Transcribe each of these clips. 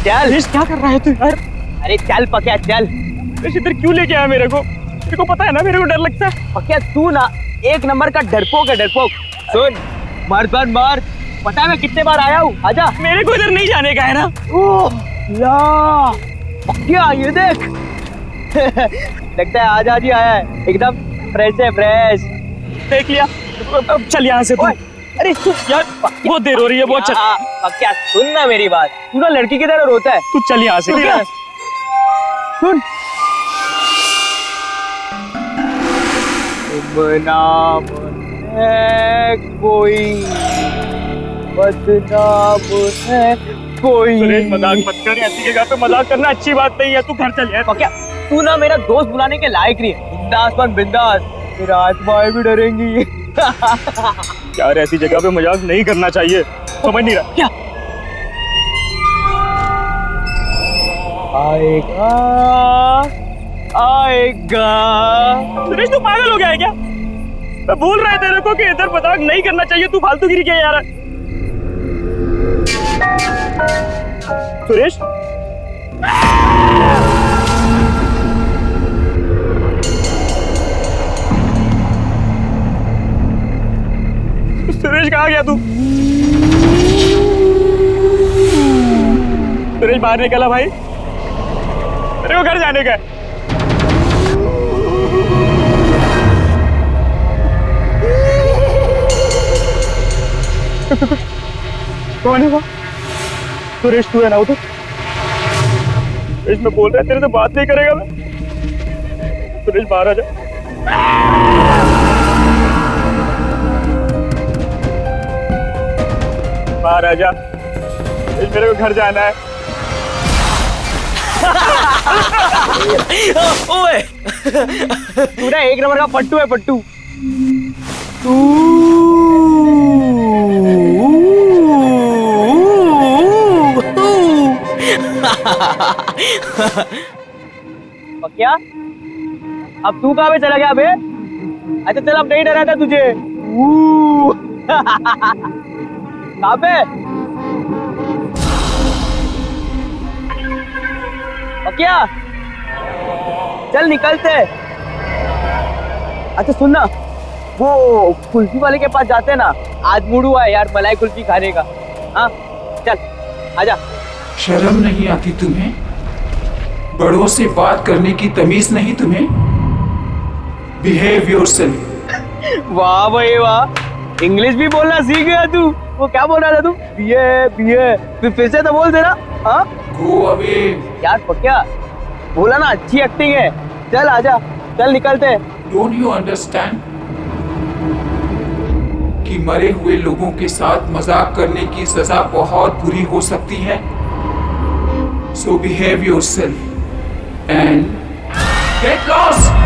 चल। सुरेश क्या कर रहा है तू यार? अरे चल पकिया चल। सुरेश इधर क्यों लेके आया मेरे को? तेरे को पता है ना मेरे को डर लगता है। पकिया तू ना एक नंबर का डरपोक है, डरपोक। सुन, मार। पता है मैं कितने बार आया हूँ? आजा। मेरे को इधर नहीं जाने का है ना। ओह ला पकिया ये देख। लगता है आज ही आया है, एकदम फ्रेश है, फ्रेश। देख लिया। अब चल यहाँ से तू। अरे तू यार बहुत देर हो रही है, बहुत चल। पकिया सुन ना मेरी बात, तू ना लड़की की तरह रोता है। तू चल यहाँ से। सुन, बदनाम है कोई, बदनाम है कोई। सुरेश मजाक मत कर, ऐसी जगह पे मजाक करना अच्छी बात नहीं है। तू घर चल यार। पकिया तू ना मेरा दोस्त बुलाने के लायक नहीं है। बिंदास बन बिंदास, मेरा आत्माएं भी डरेंगी। यार ऐसी जगह पे मजाक नहीं करना चाहिए, समझ नहीं रहा क्या? आएगा आएगा। सुरेश तू पागल हो गया है क्या? मैं बोल रहा है तेरे को कि इधर मजाक नहीं करना चाहिए, तू फालतूगिरी क्या यार? सुरेश सुरेश कहाँ गया तू? सुरेश बाहर निकला भाई, तेरे को घर जाने का है। कौन है वो? सुरेश तू है ना? उधर सुरेश मैं बोल रहा है तेरे से बात नहीं करेगा मैं। सुरेश बाहर आ जा। बाहर आ जा। मेरे को घर जाना है। ओए तू ना एक नंबर का पट्टू है, पट्टू। क्या अब तू कहाँ पे चला गया बे? अच्छा चल, अब नहीं डरा था तुझे। कहाँ पे? क्या चल निकलते। अच्छा सुन ना, वो कुल्फी वाले के पास जाते हैं ना, आज मूड हुआ है यार मलाई कुल्फी खाने का। हाँ चल आजा। शर्म नहीं आती तुम्हें? बड़ों से बात करने की तमीज नहीं तुम्हें? Behave yourself. वाह भाई वाह, इंग्लिश भी बोलना सीख गया तू। वो क्या बोल रहा था तू? बीए फिर से तो बोल देना। हाँ गो अवे। यार पक्या बोला ना, अच्छी एक्टिंग है। चल आजा, चल निकलते। डोंट यू अंडरस्टैंड कि मरे हुए लोगों के साथ मजाक करने की सजा बहुत बुरी हो सकती है? So behave yourself and get lost.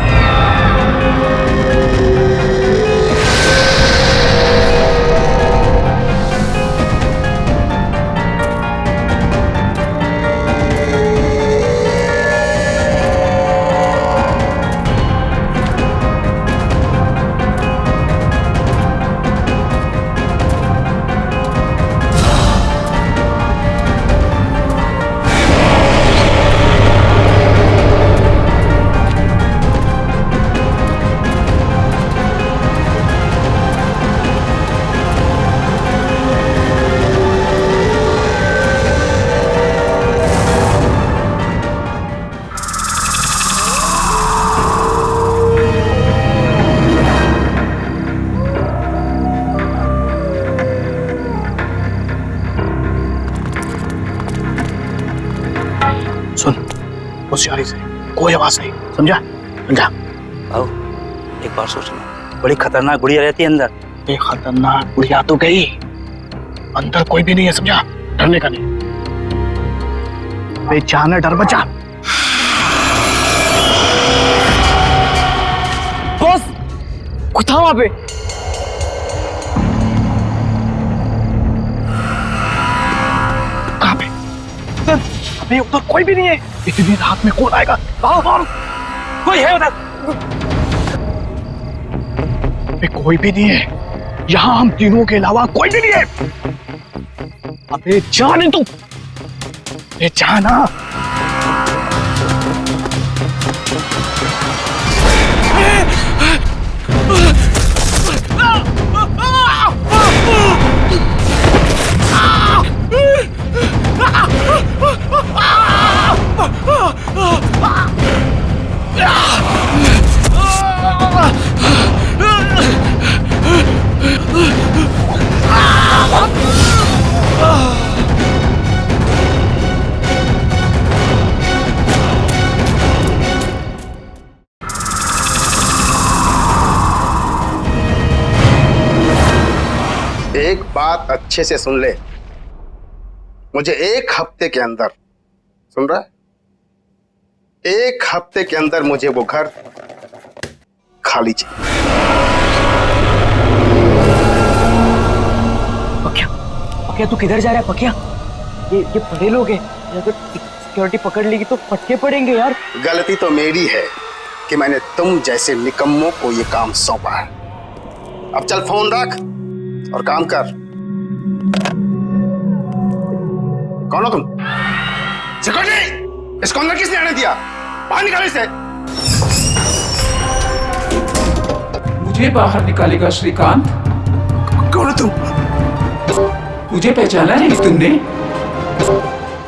होशियारी से, कोई आवाज नहीं, समझा? समझा? आओ एक बार सोचना, बड़ी खतरनाक गुड़िया रहती है अंदर। ये खतरनाक गुड़िया तो गई, अंदर कोई भी नहीं है, समझा? डरने का नहीं। बेचाना डर बचा। बॉस कोई था वहां पे। कहाँ पे? अबे उधर कोई भी नहीं है। इतनी रात में कौन आएगा? कोई है उधर? अबे कोई भी नहीं है, यहाँ हम तीनों के अलावा कोई भी नहीं है। अबे जाने तू। ये जाना। एक बात अच्छे से सुन ले, मुझे 1 हफ्ते के अंदर, सुन रहा है, 1 हफ्ते के अंदर मुझे वो घर खाली चाहिए। पक्या, पक्या तू किधर जा रहा है पक्या? ये बड़े लोग हैं, अगर सिक्योरिटी पकड़ लेगी तो फटके पड़ेंगे यार। गलती तो मेरी है कि मैंने तुम जैसे निकम्मों को ये काम सौंपा है। अब चल फोन रख और काम कर। कौन हो तुम? सिक्योरिटी, इसको अंदर किसने आने दिया? बाहर निकालो इसे। मुझे बाहर निकालेगा श्रीकांत? कौन हो तुम? मुझे पहचाना नहीं तुमने?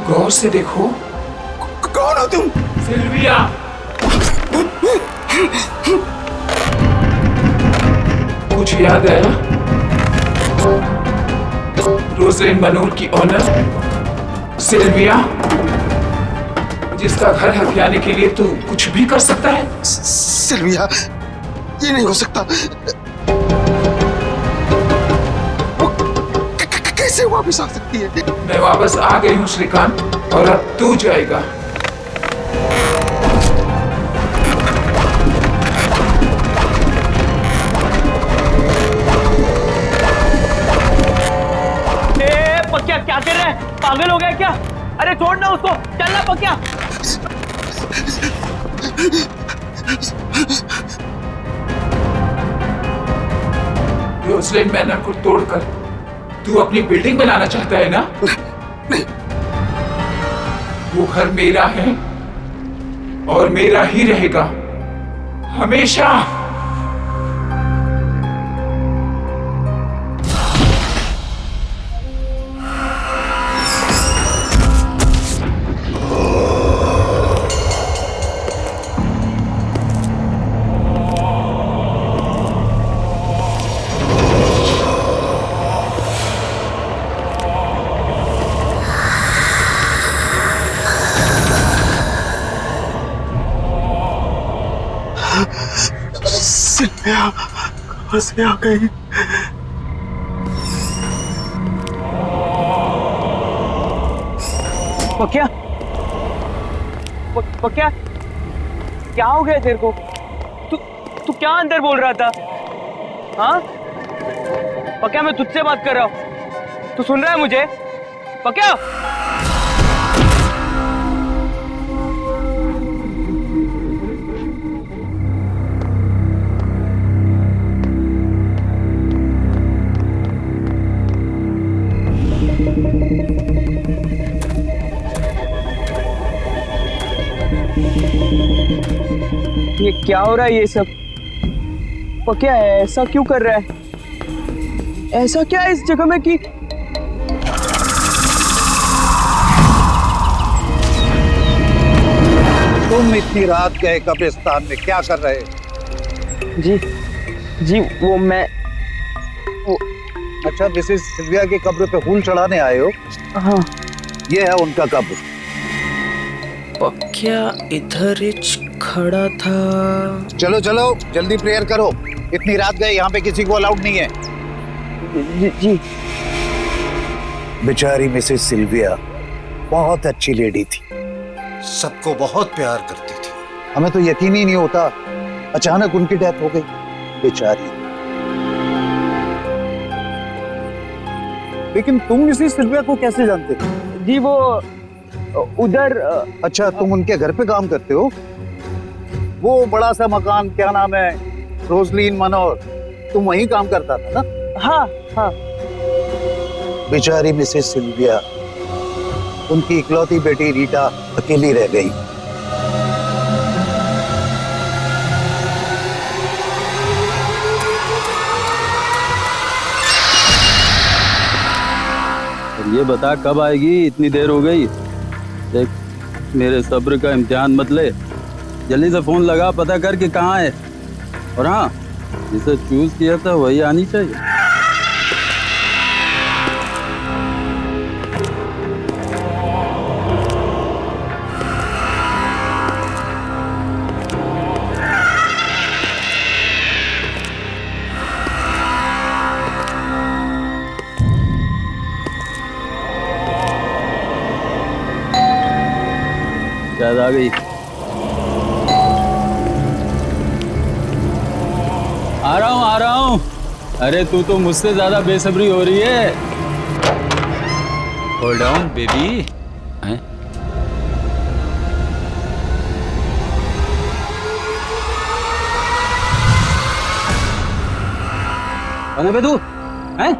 गौर से देखो। कौन हो तुम? सिल्विया। कुछ याद आया? रोजलिन मनोर की ऑनर सिल्विया, जिसका घर हथियाने के लिए तू कुछ भी कर सकता है। सिल्विया, ये नहीं हो सकता। वो कैसे वापस आ सकती है? मैं वापस आ गई हूँ श्रीकांत, और अब तू जाएगा। पक्या क्या कर रहा है? पागल हो गया क्या? अरे छोड़ ना उसको, चलना पक्या। रोजलिन मैनर को तोड़कर तू अपनी बिल्डिंग बनाना चाहता है ना? नहीं। वो घर मेरा है और मेरा ही रहेगा हमेशा। सिल्विया कहाँ से आ गई? पक्या, पक्या क्या हो गया तेरे को? तू क्या अंदर बोल रहा था? हाँ पक्या, मैं तुझसे बात कर रहा हूँ, तू सुन रहा है मुझे? पक्या, ये क्या हो रहा है ये सब? पक्या ऐसा क्यों कर रहा है? ऐसा क्या है इस जगह में कि तुम इतनी रात गए कब्रिस्तान में क्या कर रहे? जी वो मैं अच्छा, मिसेस सिल्विया की कब्र पे फूल चढ़ाने आए हो? हाँ। ये है उनका कब्र। पक्या इधर खड़ा था। चलो चलो जल्दी प्रेयर करो, इतनी रात गए, यहाँ पे किसी को अलाउड नहीं है। जी। बेचारी मिसेस सिल्विया बहुत अच्छी लेडी थी, सबको बहुत प्यार करती थी। हमें तो यकीन ही नहीं होता, अचानक उनकी डेथ हो गई बेचारी। लेकिन तुम मिसेस सिल्विया को कैसे जानते थे? जी वो उधर अच्छा, तुम उनके घर पे काम करते हो? वो बड़ा सा मकान, क्या नाम है, रोजलिन मनोर, तुम वहीं काम करता था ना? हाँ। बेचारी मिसेस सिल्विया उनकी इकलौती बेटी रीटा अकेली रह गई। ये बता कब आएगी, इतनी देर हो गई। देख मेरे सब्र का इम्तिहान मत ले, जल्दी से फोन लगा, पता कर कि कहाँ है। और हाँ, जिसे चूज किया था वही आनी चाहिए। शायद आ गई। आ रहा हूँ। अरे तू तो मुझसे ज्यादा बेसब्री हो रही है। Hold on baby. कौन है तू? हैं?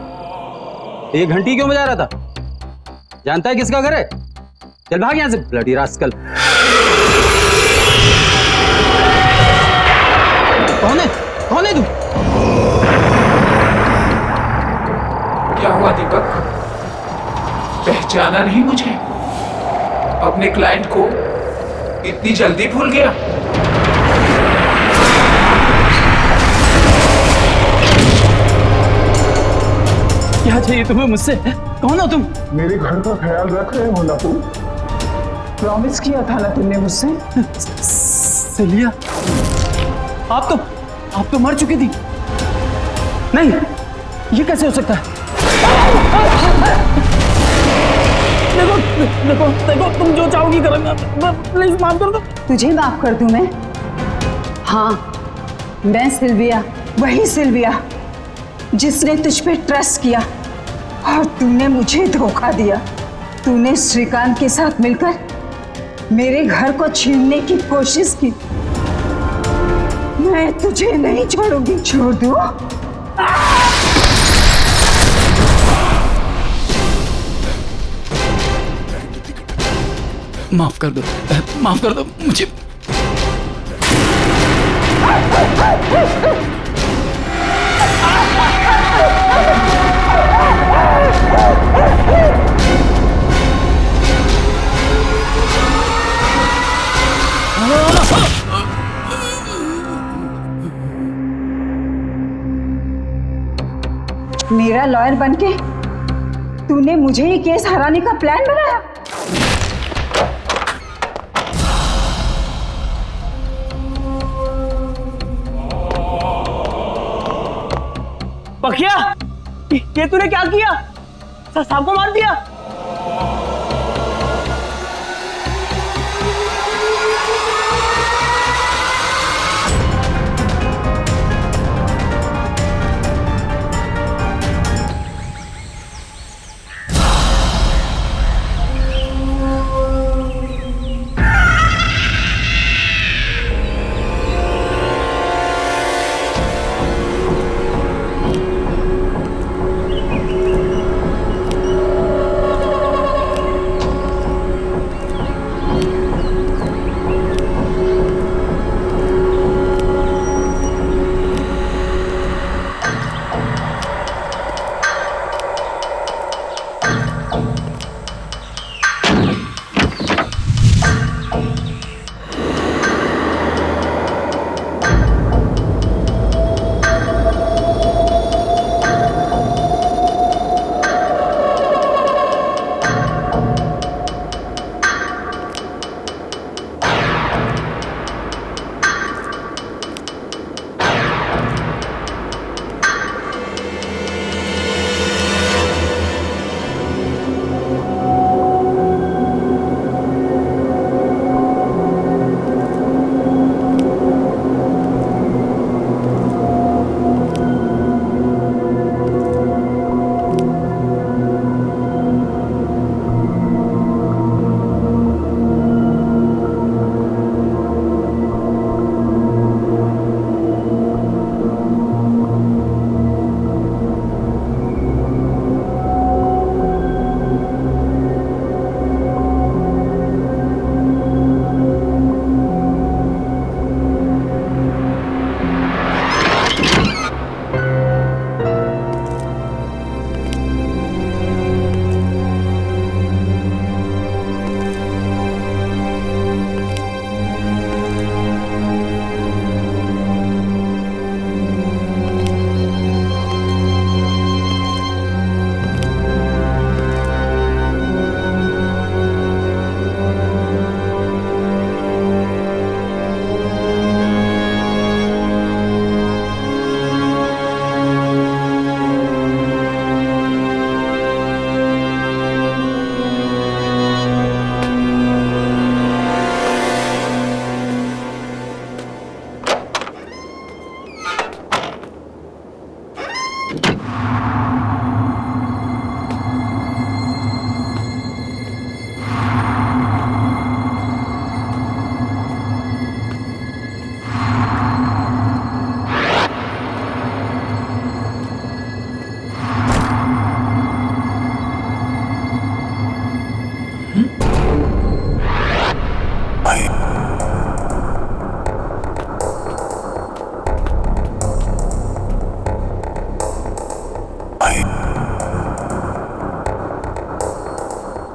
ये घंटी क्यों बजा रहा था? जानता है किसका घर है? चल भाग यहाँ से ब्लडी रास्कल। कौन है? कौन है तू? क्या हुआ दीपक? पहचाना नहीं मुझे? अपने क्लाइंट को इतनी जल्दी भूल गया? क्या चाहिए तुम्हें मुझसे? कौन हो तुम? मेरे घर का ख्याल रख रहे हो ना तुम? प्रॉमिस किया था ना तुमने मुझसे? सेलिया, आप तो मर चुकी थी। नहीं, ये कैसे हो सकता है? देखो देखो देखो, तुम जो चाहोगी करूंगा। प्लीज माफ कर दो। तुझे माफ कर दूं मैं? हाँ, मैं सिल्विया, वही सिल्विया जिसने तुझ पे ट्रस्ट किया और तूने मुझे धोखा दिया। तूने श्रीकांत के साथ मिलकर मेरे घर को छीनने की कोशिश की। मैं तुझे नहीं छोड़ूंगी। छोड़ दूं? माफ कर दो, माफ कर दो मुझे। मेरा लॉयर बनके तूने मुझे ये केस हराने का प्लान बनाया। पखिया, ये तूने क्या किया? साहब को मार दिया?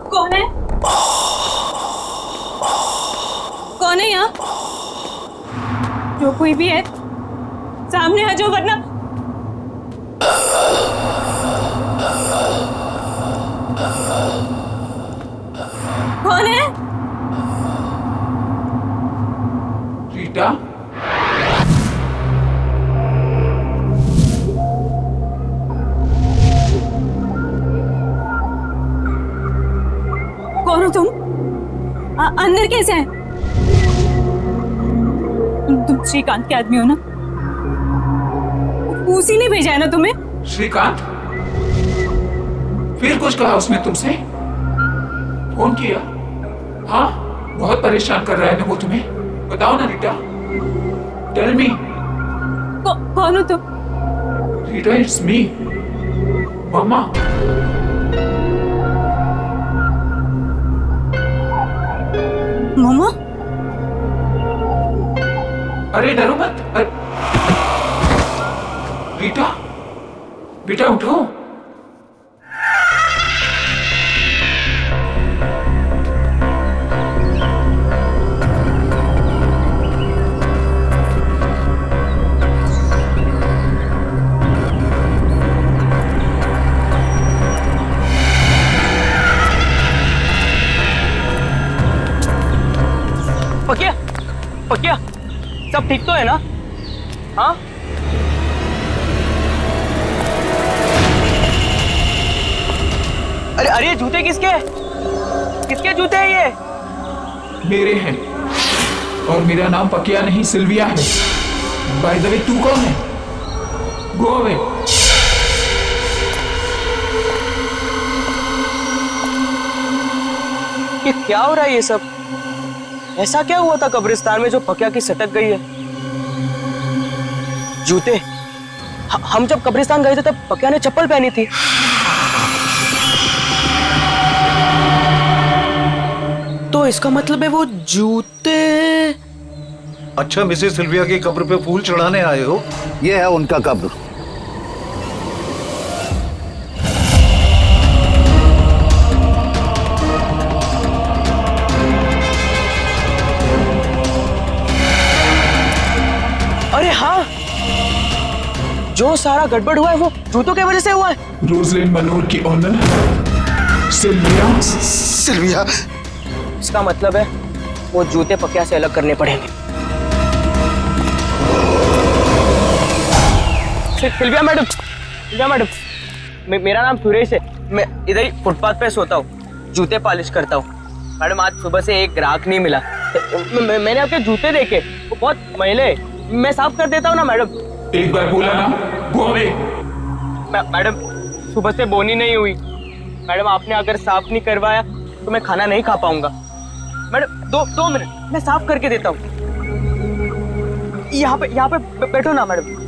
कौन है? कौन है यहाँ? जो कोई भी है सामने आ जाओ, वरना कौन है? रीटा, कौन हो तुम? अंदर कैसे हैं? तुम श्रीकांत के आदमी हो ना? उसी ने भेजा है ना तुम्हें? श्रीकांत? फिर कुछ कहा उसने तुमसे? फोन किया? हाँ, बहुत परेशान कर रहा है ना वो तुम्हें? बताओ ना रीटा, टेल मी। कौन हो तुम? रीटा, इट्स मी, मामा। मामा? अरे डरो मत। रीटा, बेटा उठो। पकिया, पकिया, सब ठीक तो है ना? हाँ? अरे अरे, जूते किसके? किसके जूते हैं ये? मेरे हैं, और मेरा नाम पकिया नहीं सिल्विया है। बाय द वे, तू कौन है? Go away. ये क्या हो रहा है ये सब? ऐसा क्या हुआ था कब्रिस्तान में जो पकिया की सटक गई है? जूते? हम जब कब्रिस्तान गए थे तब पकिया ने चप्पल पहनी थी। तो इसका मतलब है वो जूते। अच्छा, मिसेस सिल्विया की कब्र पे फूल चढ़ाने आए हो? ये है उनका कब्र। अरे हाँ, जो सारा गड़बड़ हुआ है वो जूतों की वजह से हुआ है। रोजलिन मनोर की ऑनर सिल्विया। सिल्विया? इसका मतलब है वो जूते पकिया से अलग करने पड़ेंगे। सिल्विया मैडम, सिल्विया मैडम, मेरा नाम सुरेश है। मैं इधर ही फुटपाथ पे सोता हूँ, जूते पॉलिश करता हूँ। मैडम, आज सुबह से एक ग्राहक नहीं मिला। मैंने आपके जूते देखे, वो बहुत मैले हैं। मैं साफ कर देता हूँ ना मैडम। एक बार बोला ना, गो अवे। मैडम, सुबह से बोनी नहीं हुई। मैडम, आपने अगर साफ नहीं करवाया तो मैं खाना नहीं खा पाऊंगा। मैडम, दो मिनट, मैं साफ करके देता हूँ। यहाँ पे बैठो ना मैडम।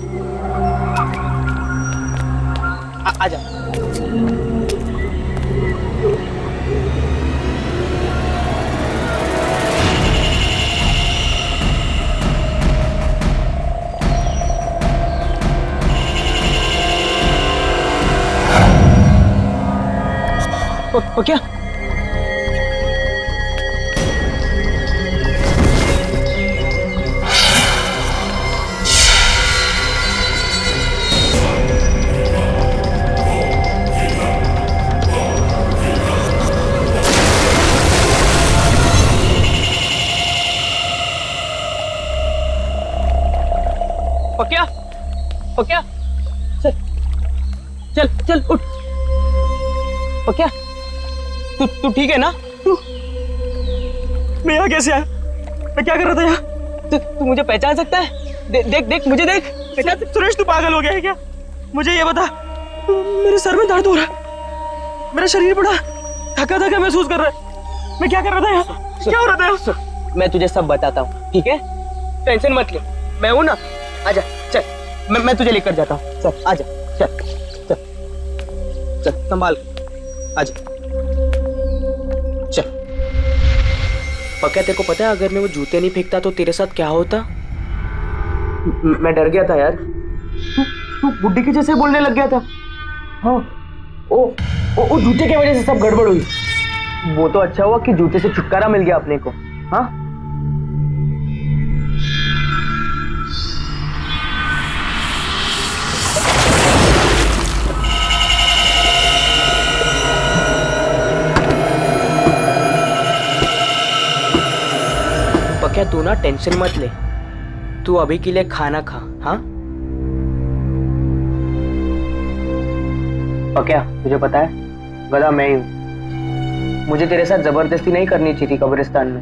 आजा। क्या? पकिया, पकिया, चल चल चल उठ। पकिया, तू ठीक है ना? मैं यहाँ कैसे आया? मैं क्या कर रहा था यहाँ? तू मुझे पहचान सकता है? देख देख मुझे देख। सुरेश, तू पागल हो गया है क्या? मुझे ये बता, मेरे सर में दर्द हो रहा है, मेरा शरीर बड़ा थका थका महसूस कर रहा है। मैं क्या कर रहा था यहाँ? क्या हो रहा था? मैं तुझे सब बताता हूँ, ठीक है? टेंशन मत ले, मैं हूं ना। आजा, चल, मैं तुझे लेकर जाता हूँ। चल आजा, चल चल चल, संभाल, आजा, चल। पक्का तेरे को पता है अगर मैं वो जूते नहीं फेंकता तो तेरे साथ क्या होता? मैं डर गया था यार। तू बुड्ढी के जैसे बोलने लग गया था। हाँ, ओ जूते की वजह से सब गड़बड़ हुई। वो तो अच्छा हुआ कि जूते से छुटकारा मिल गया अपने को। हाँ, पक्का तू ना टेंशन मत ले, तू अभी के लिए खाना खा। हाँ पक्या, तुझे पता है गधा मैं ही हूं। मुझे तेरे साथ जबरदस्ती नहीं करनी चाहिए थी कब्रिस्तान में।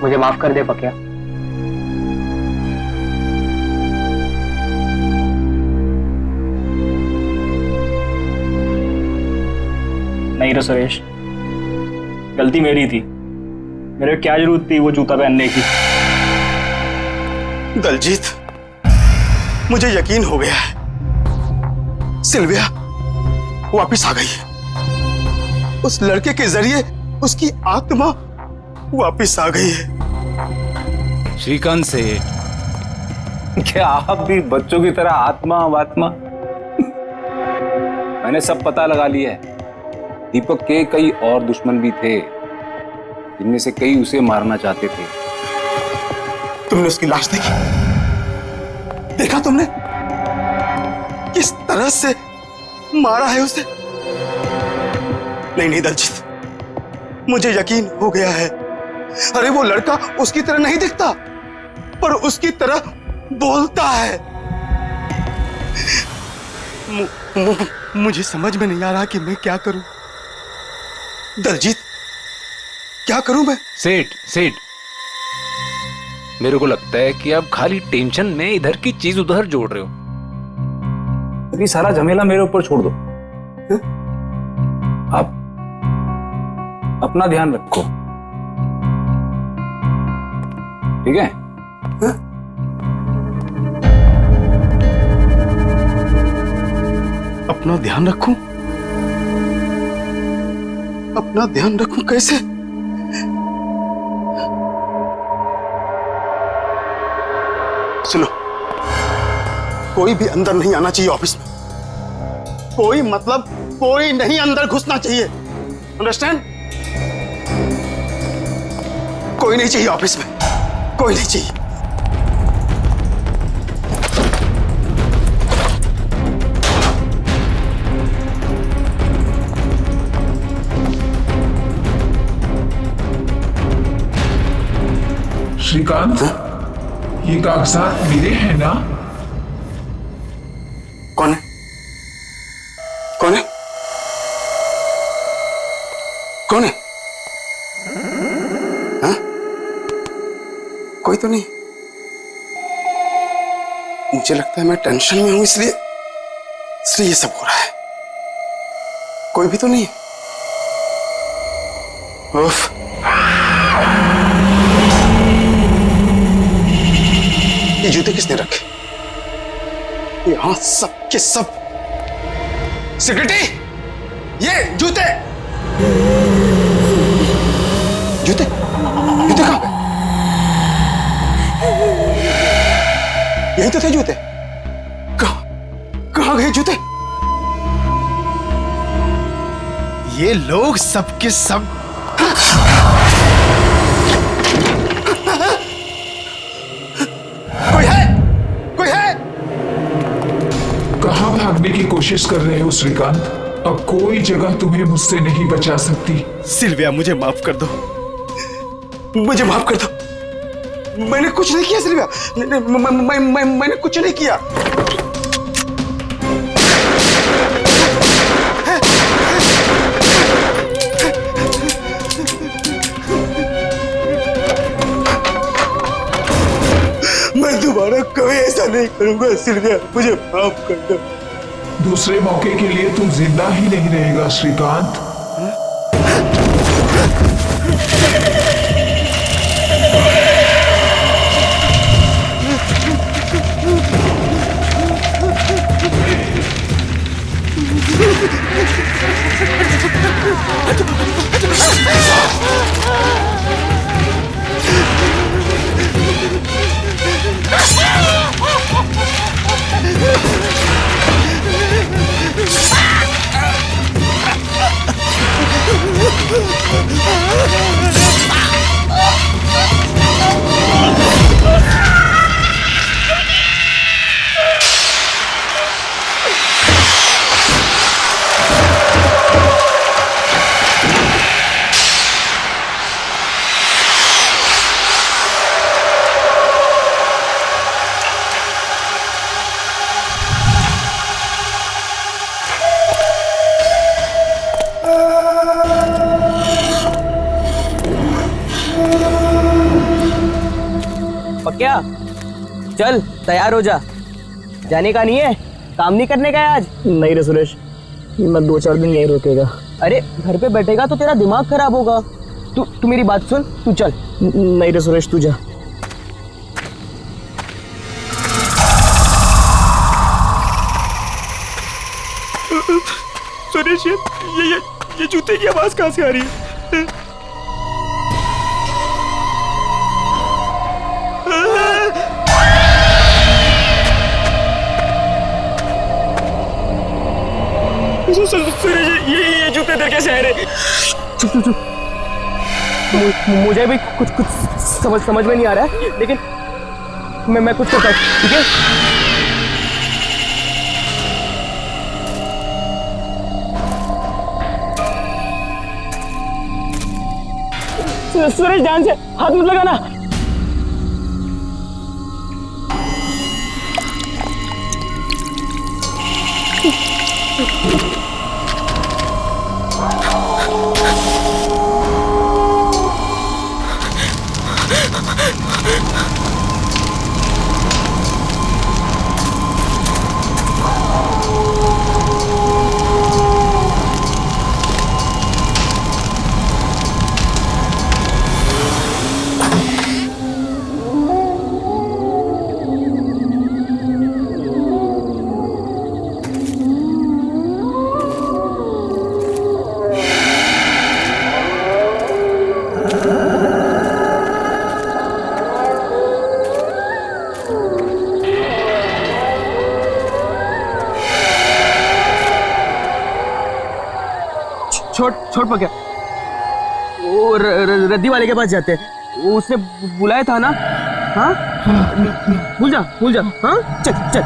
मुझे माफ कर दे पक्या। नहीं रे सुरेश, गलती मेरी थी। मेरे को क्या जरूरत थी वो जूता पहनने की। दलजीत, मुझे यकीन हो गया है सिल्विया वापिस आ गई है। उस लड़के के जरिए उसकी आत्मा वापिस आ गई है। श्रीकांत सेठ, क्या आप भी बच्चों की तरह आत्मा वात्मा? मैंने सब पता लगा लिया है। दीपक के कई और दुश्मन भी थे, जिनमें से कई उसे मारना चाहते थे। तुमने उसकी लाश देखी? देखा तुमने किस तरह से मारा है उसे? नहीं दलजीत, मुझे यकीन हो गया है। अरे वो लड़का उसकी तरह नहीं दिखता, पर उसकी तरह बोलता है। मुझे समझ में नहीं आ रहा कि मैं क्या करूं। दलजीत, क्या करूं मैं? सेठ, मेरे को लगता है कि आप खाली टेंशन में इधर की चीज उधर जोड़ रहे हो। अभी सारा झमेला मेरे ऊपर छोड़ दो। आप अपना ध्यान रखो, ठीक है? अपना ध्यान रखूं? अपना ध्यान रखूं कैसे? सुनो, कोई भी अंदर नहीं आना चाहिए ऑफिस में। कोई मतलब कोई नहीं अंदर घुसना चाहिए। अंडरस्टैंड? कोई नहीं चाहिए ऑफिस में, कोई नहीं चाहिए। श्रीकांत, ये कागजात मेरे हैं ना? कौन है? कौन है? कौन है? हाँ? कोई तो नहीं। मुझे लगता है मैं टेंशन में हूं, इसलिए ये सब हो रहा है। कोई भी तो नहीं। उफ। ये जूते किसने रखे? यहां सब के सब। सेक्रेटरी, ये जूते जूते जूते कहां गए? यही तो थे जूते। कहां गए जूते? ये लोग सबके सब भागने की कोशिश कर रहे हो श्रीकांत? अब कोई जगह तुम्हें मुझसे नहीं बचा सकती। सिल्विया, मुझे माफ कर दो। मुझे माफ कर दो। मैंने कुछ नहीं किया सिल्विया। मैंने कुछ नहीं किया। मैं दोबारा कभी ऐसा नहीं करूंगा सिल्विया, मुझे माफ कर दो। दूसरे मौके के लिए तुम जिंदा ही नहीं रहेगा श्रीकांत। पक्या चल तैयार हो जा, जाने का नहीं है, काम नहीं करने का है आज। नहीं रे सुरेश, मैं 2-4 दिन यहीं रुकेगा। अरे घर पे बैठेगा तो तेरा दिमाग खराब होगा। तू मेरी बात सुन, तू चल। नहीं रे सुरेश, तू जा। सुरेश ये जूते की आवाज कहाँ से आ रही है? सुरेश ये जूते तेरे कैसे आ रहे? चुप। मुझे भी कुछ समझ में नहीं आ रहा है, लेकिन मैं कुछ करता हूँ, ठीक है? सुरेश ध्यान से हाथ मत लगाना। छोड़ पक्या, वो रद्दी वाले के पास जाते हैं, उसने बुलाया था ना। हाँ भूल जा। हाँ चल।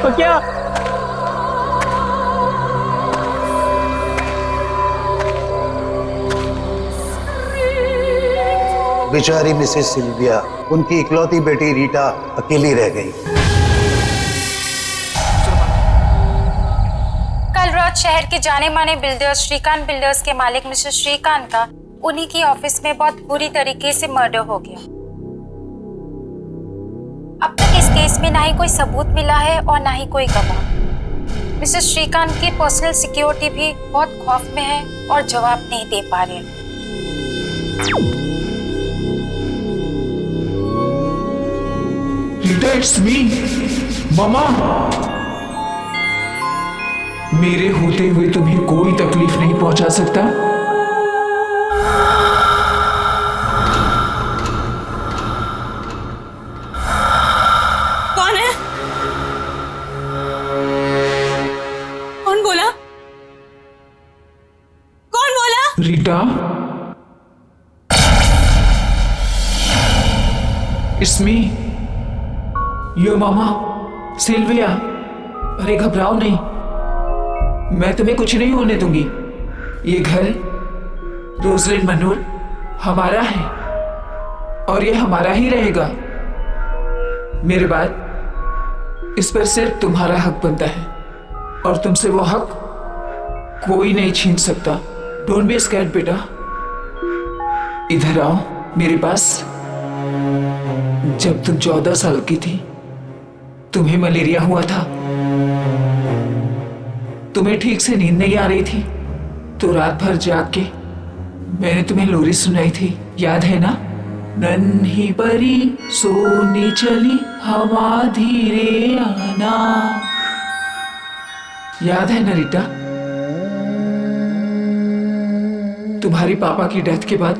पक्या बेचारी मिसेस सिल्विया, उनकी इकलौती बेटी रीटा अकेली रह गई। कल रात शहर के जाने माने बिल्डर्स श्रीकांत बिल्डर्स के मालिक मिस्टर श्रीकांत का उन्हीं की ऑफिस में बहुत बुरी तरीके से मर्डर हो गया। अब तक इस केस में ना ही कोई सबूत मिला है और ना ही कोई गवाह। मिस्टर श्रीकांत की पर्सनल सिक्योरिटी भी बहुत खौफ में है और जवाब नहीं दे पा रहे। That's me, मामा। मेरे होते हुए तुम्हें कोई तकलीफ नहीं पहुंचा सकता। कौन है? कौन बोला? Rita, it's me, your mama Sylvia. अरे घबराओ नहीं, मैं तुम्हें कुछ नहीं होने दूंगी। ये घर रोजलिन मनोर हमारा है और ये हमारा ही रहेगा। मेरे बाद इस पर सिर्फ तुम्हारा हक बनता है और तुमसे वो हक कोई नहीं छीन सकता। डोंट बी स्कैर्ड बेटा, इधर आओ मेरे पास। जब तुम 14 साल की थी, तुम्हें मलेरिया हुआ था, तुम्हें ठीक से नींद नहीं आ रही थी, तो रात भर जाग के मैंने तुम्हें लोरी सुनाई थी, याद है ना? नन्ही परी सोनी चली हवा धीरे आना, याद है ना रीटा? तुम्हारी पापा की डेथ के बाद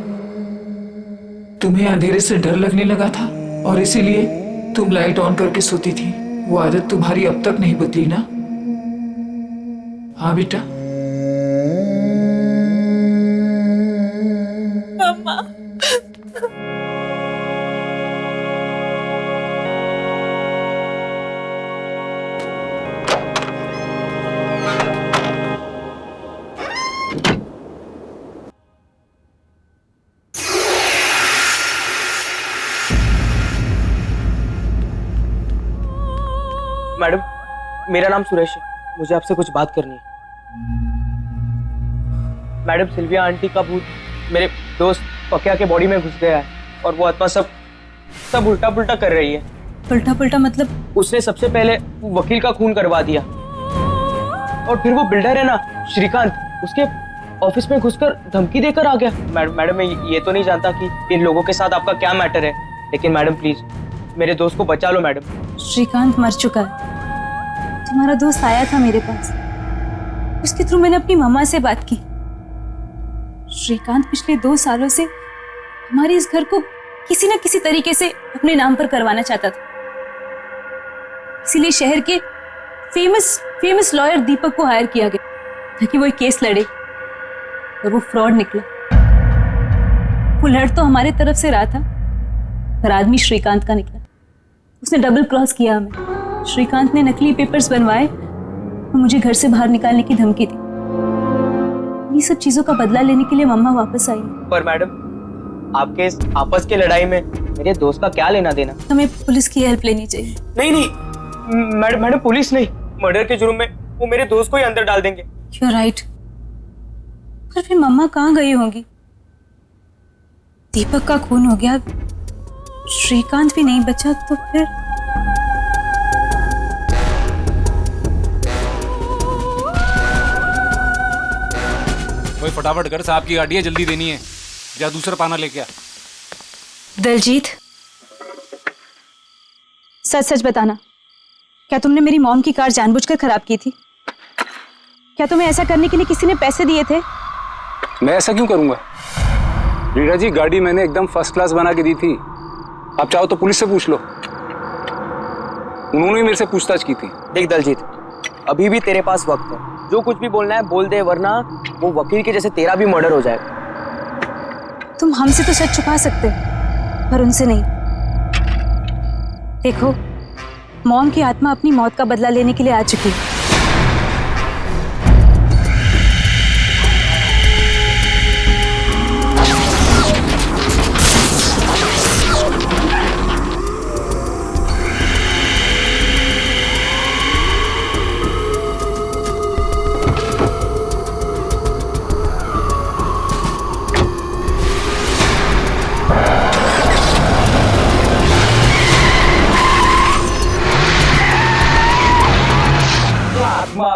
तुम्हें अंधेरे से डर लगने लगा था और इसीलिए तुम लाइट ऑन करके सोती थी। वो आदत तुम्हारी अब तक नहीं बदली ना? हाँ बेटा। मम्मा, मैडम, मेरा नाम सुरेश है, मुझे आपसे कुछ बात करनी है। मैडम, सिल्विया आंटी का भूत मेरे दोस्त पक्या के बॉडी में घुस गया है और वो आत्मा सब उल्टा पुल्टा कर रही है। उल्टा पुल्टा मतलब? उसने सबसे पहले वकील का खून करवा दिया और फिर वो बिल्डर है ना श्रीकांत, उसके ऑफिस में घुसकर धमकी देकर आ गया। मैडम, मैं ये तो नहीं जानता कि इन लोगों के साथ आपका क्या मैटर है, लेकिन मैडम प्लीज मेरे दोस्त को बचा लो मैडम। श्रीकांत मर चुका है। तुम्हारा दोस्त आया था मेरे पास, उसके थ्रू मैंने अपनी मम्मा से बात की। श्रीकांत पिछले 2 सालों से हमारे इस घर को किसी न किसी तरीके से अपने नाम पर करवाना चाहता था, इसीलिए शहर के फेमस लॉयर दीपक को हायर किया गया ताकि वो एक केस लड़े, और वो फ्रॉड निकला। वो लड़ तो हमारे तरफ से रहा था, पर आदमी श्रीकांत का निकला। उसने डबल क्रॉस किया हमें। श्रीकांत ने नकली पेपर्स बनवाए और मुझे घर से बाहर निकालने की धमकी दी। ये सब चीजों का बदला लेने के लिए मम्मा वापस आई। पर मैडम, आपके इस आपस की लड़ाई में मेरे दोस्त का क्या लेना देना? हमें पुलिस की हेल्प लेनी चाहिए। नहीं मैडम, पुलिस नहीं, मर्डर के जुर्म में वो मेरे दोस्त को ही अंदर डाल देंगे। You are right. पर फिर मम्मा कहाँ गई होंगी? दीपक का खून हो गया, श्रीकांत भी नहीं बचा, तो फिर वही फटाफट कर, साहब की गाड़ी है, जल्दी देनी है। जा दूसरा पाना लेके आ। दलजीत, सच सच बताना, क्या तुमने मेरी मॉम की कार जानबूझकर खराब की थी? क्या तुम्हें ऐसा करने के लिए किसी ने पैसे दिए थे? मैं ऐसा क्यों करूंगा रीटा जी, गाड़ी मैंने एकदम फर्स्ट क्लास बना के दी थी। आप चाहो तो पुलिस से पूछ लो, उन्होंने मेरे से पूछताछ की थी। देख दलजीत, अभी भी तेरे पास वक्त है, जो कुछ भी बोलना है बोल दे, वरना वो वकील के जैसे तेरा भी मर्डर हो जाएगा। तुम हमसे तो सच छुपा सकते हो, पर उनसे नहीं। देखो, मॉम की आत्मा अपनी मौत का बदला लेने के लिए आ चुकी है।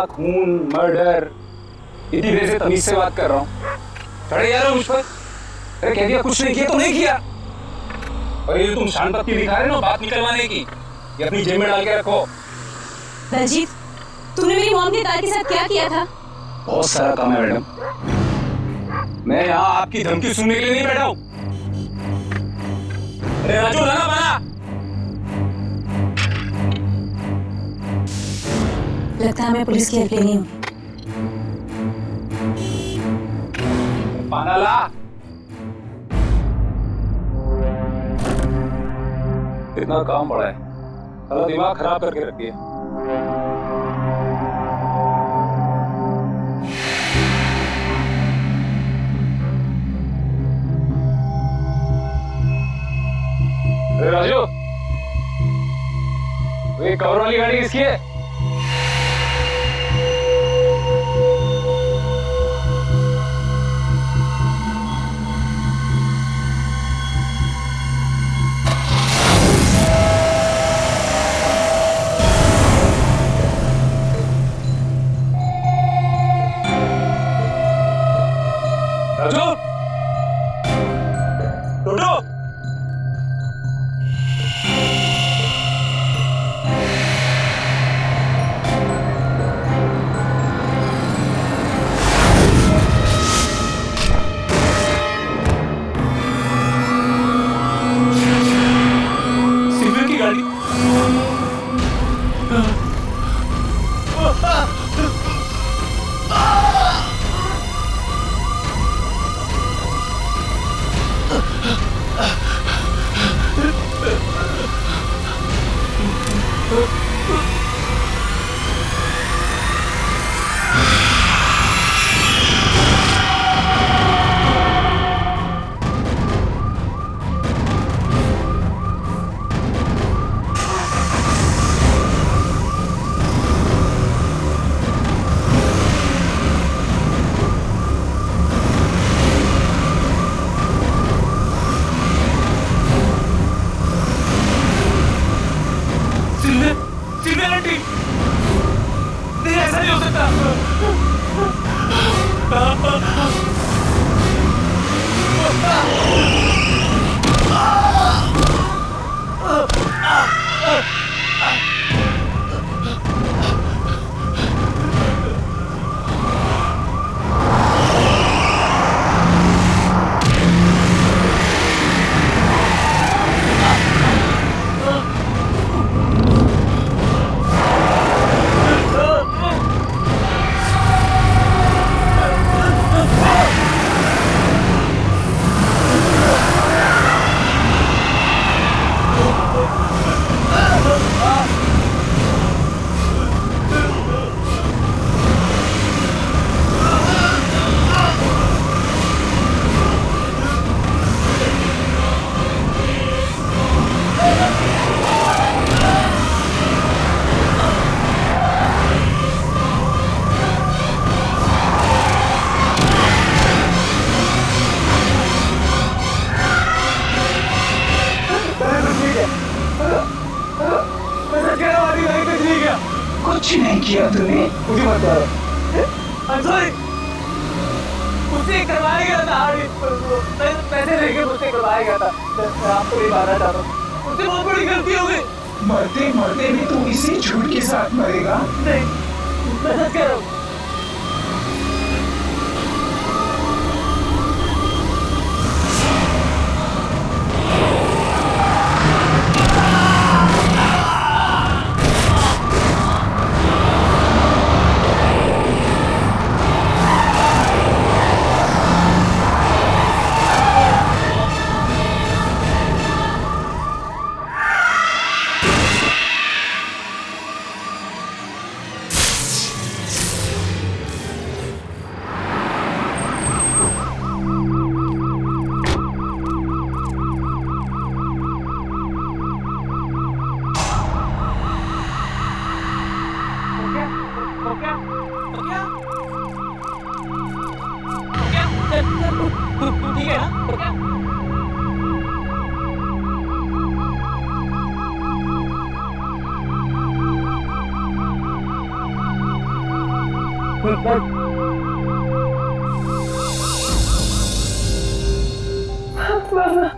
खून, मर्डर, इतनी देर से तमीज से बात कर रहा हूँ, चढ़े जा रहे हो मुझ पर। अरे कह दिया कुछ नहीं किया तो नहीं किया। और ये तुम शान पत्ती दिखा रहे हो बात निकलवाने की, ये अपनी जेब में डाल के रखो। दलजीत, तुमने मेरी मॉम की कार के साथ क्या किया था? बहुत सारा काम है मैडम, मैं यहाँ आपकी धमकी सुनने के लिए नहीं बैठा हूँ। अरे राजू, लगा बना। लगता है हमें पुलिस की हेल्प लेनी होगी। पाना ला। इतना काम पड़ा है, सारा दिमाग खराब करके रख दिया। अरे राजू, ये कवर वाली गाड़ी किसकी है? राजू, टोटो, नहीं किया तूने। मुझे मत मारो। I'm sorry। मुझसे करवाया गया था, पैसे लेके मुझसे करवाया गया था। मैं आपको नहीं मारना चाहता हूँ, मुझसे बहुत बड़ी गलती हो गई। मरते मरते भी तू इसी झूठ के साथ मरेगा। नहीं, मैं सच कह रहा हूँ। ठीक है ना?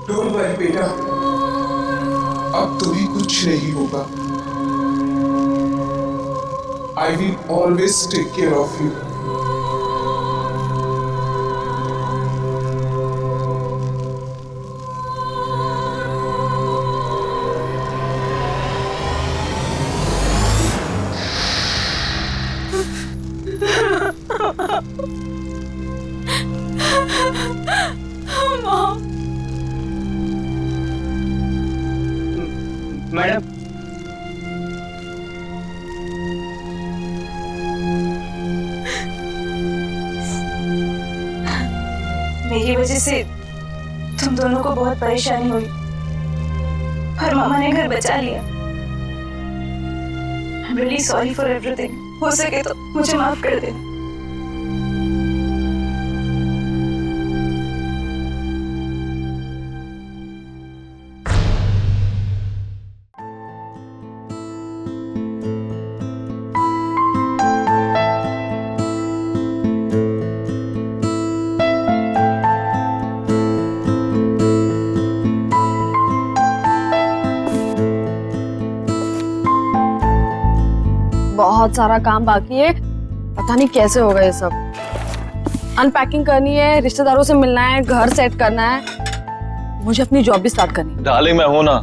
डोंट वरी बेटा, अब तुम्हें कुछ नहीं होगा। I will always take care of you. Madam, मेरी वजह से तुम दोनों को बहुत परेशानी हुई, पर मामा ने घर बचा लिया। I'm really sorry for everything। हो सके तो मुझे माफ कर देना। बहुत सारा काम बाकी है, पता नहीं कैसे होगा ये सब। अनपैकिंग करनी है, रिश्तेदारों से मिलना है, घर सेट करना है, मुझे अपनी जॉब भी स्टार्ट करनी है। डार्लिंग मैं हूं ना,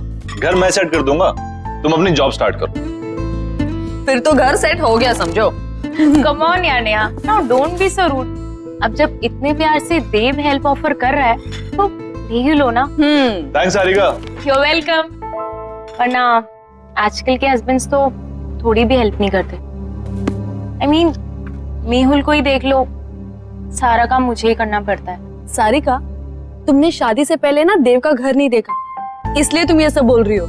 घर मैं सेट कर दूंगा, तुम अपनी जॉब स्टार्ट करो। फिर तो घर सेट हो गया समझो। कम ऑन यार Neha, now don't be so rude. अब जब इतने प्यार से देव हेल्प ऑफर कर रहा है तो ले ही लो ना। थैंक्स सारिका। You welcome. वरना आजकल के हस्बैंड्स तो थोड़ी भी हेल्प नहीं करते। I mean, मेहुल को ही देख लो, सारा काम मुझे ही करना पड़ता है। सारिका, तुमने शादी से पहले ना देव का घर नहीं देखा, इसलिए तुम ये सब बोल रही हो।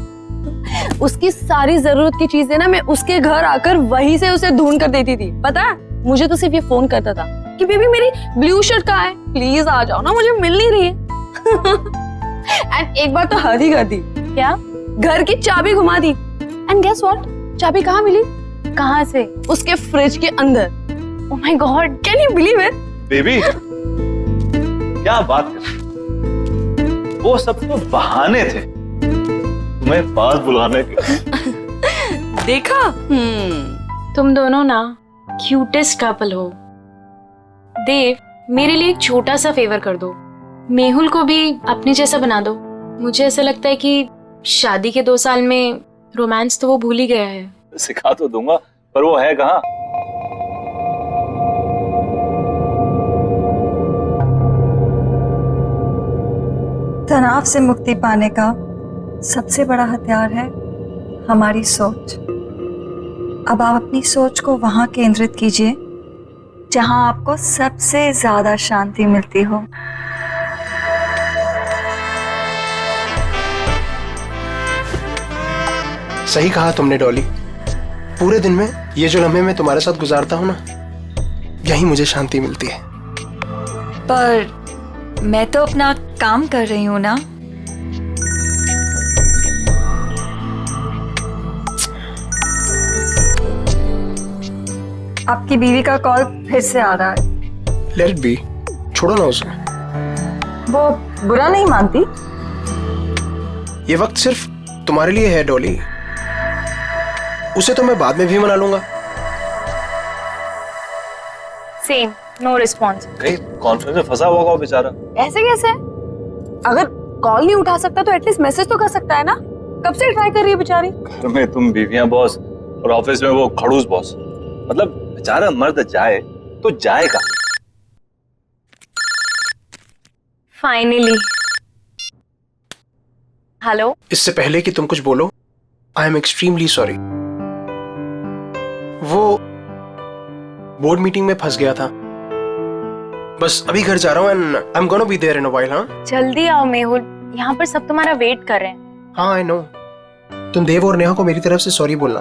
उसकी सारी जरूरत की चीजें ना मैं उसके घर आकर वहीं से उसे ढूंढ कर देती थी। पता है, मुझे तो सिर्फ ये फोन करता था कि बेबी मेरी ब्लू शर्ट कहाँ है, प्लीज आ जाओ ना, मुझे मिल नहीं रही है। एंड एक बार तो हद ही कर दी। क्या? घर की चाबी घुमा दी। एंड गेस व्हाट, चाबी कहाँ मिली? कहाँ से? उसके फ्रिज के अंदर। Oh my God, can you believe it? Baby क्या बात कर, वो सब तो बहाने थे तुम्हें पास बुलाने के। देखा? तुम दोनों ना क्यूटेस्ट कपल हो। देव, मेरे लिए एक छोटा सा फेवर कर दो, मेहुल को भी अपने जैसा बना दो। मुझे ऐसा लगता है कि शादी के 2 साल में रोमांस तो वो भूल ही गया है। सिखा तो दूंगा, पर वो है कहाँ? तनाव से मुक्ति पाने का सबसे बड़ा हथियार है हमारी सोच। अब आप अपनी सोच को वहां केंद्रित कीजिए जहां आपको सबसे ज्यादा शांति मिलती हो। सही कहा तुमने डॉली। पूरे दिन में ये जो लम्हे मैं तुम्हारे साथ गुजारता हूँ ना, यही मुझे शांति मिलती है। पर मैं तो अपना काम कर रही हूँ ना। आपकी बीवी का कॉल फिर से आ रहा है। लेट इट बी, छोड़ो ना उसे। वो बुरा नहीं मानती। ये वक्त सिर्फ तुम्हारे लिए है डॉली। उसे तो मैं बाद में भी मना लूंगा। Same, no response. कहीं कॉन्फ्रेंस में फंसा हुआ होगा बेचारा। ऐसे कैसे? अगर कॉल नहीं उठा सकता तो एटलीस्ट मैसेज तो कर सकता है ना। कब से ट्राई कर रही है बेचारी। घर में तुम बीवियां बॉस और ऑफिस में वो खड़ूस बॉस। मतलब बेचारा मर्द जाए तो जाएगा। फाइनली। हेलो। इससे पहले कि तुम कुछ बोलो, आई एम एक्सट्रीमली सॉरी। वो बोर्ड मीटिंग में फंस गया था। बस अभी घर जा रहा हूँ and I am gonna be there in a while. हाँ जल्दी आओ मेहुल, यहाँ पर सब तुम्हारा वेट कर रहे हैं। हाँ आई नो। तुम देव और नेहा को मेरी तरफ से सॉरी बोलना।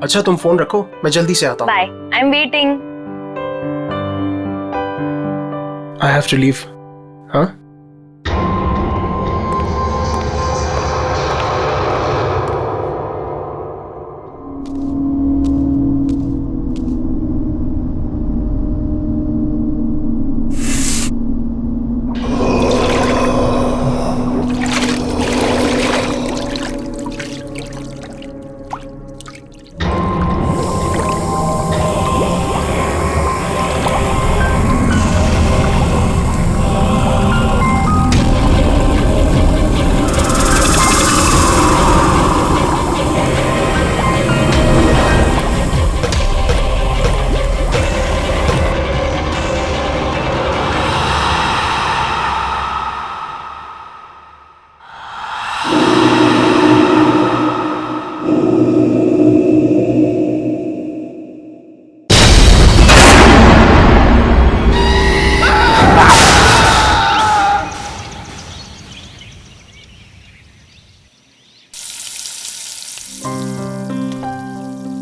अच्छा तुम फोन रखो, मैं जल्दी से आता हूँ। Bye, I am waiting. I have to leave. हाँ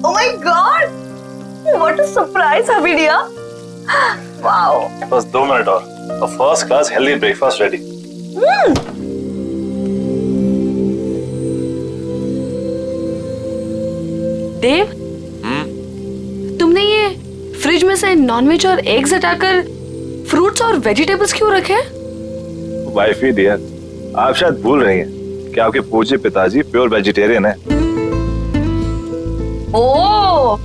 Oh my God! What a surprise, Habidia! Wow! बस 2 मिनट और first class healthy breakfast ready. Dev, तुमने ये फ्रिज में से नॉनवेज और एग्स हटाकर फ्रूट्स और वेजिटेबल्स क्यों रखे हैं? वाइफी डियर, आप शायद भूल रही हैं कि आपके पूज्य पिताजी प्योर वेजिटेरियन है। ओह,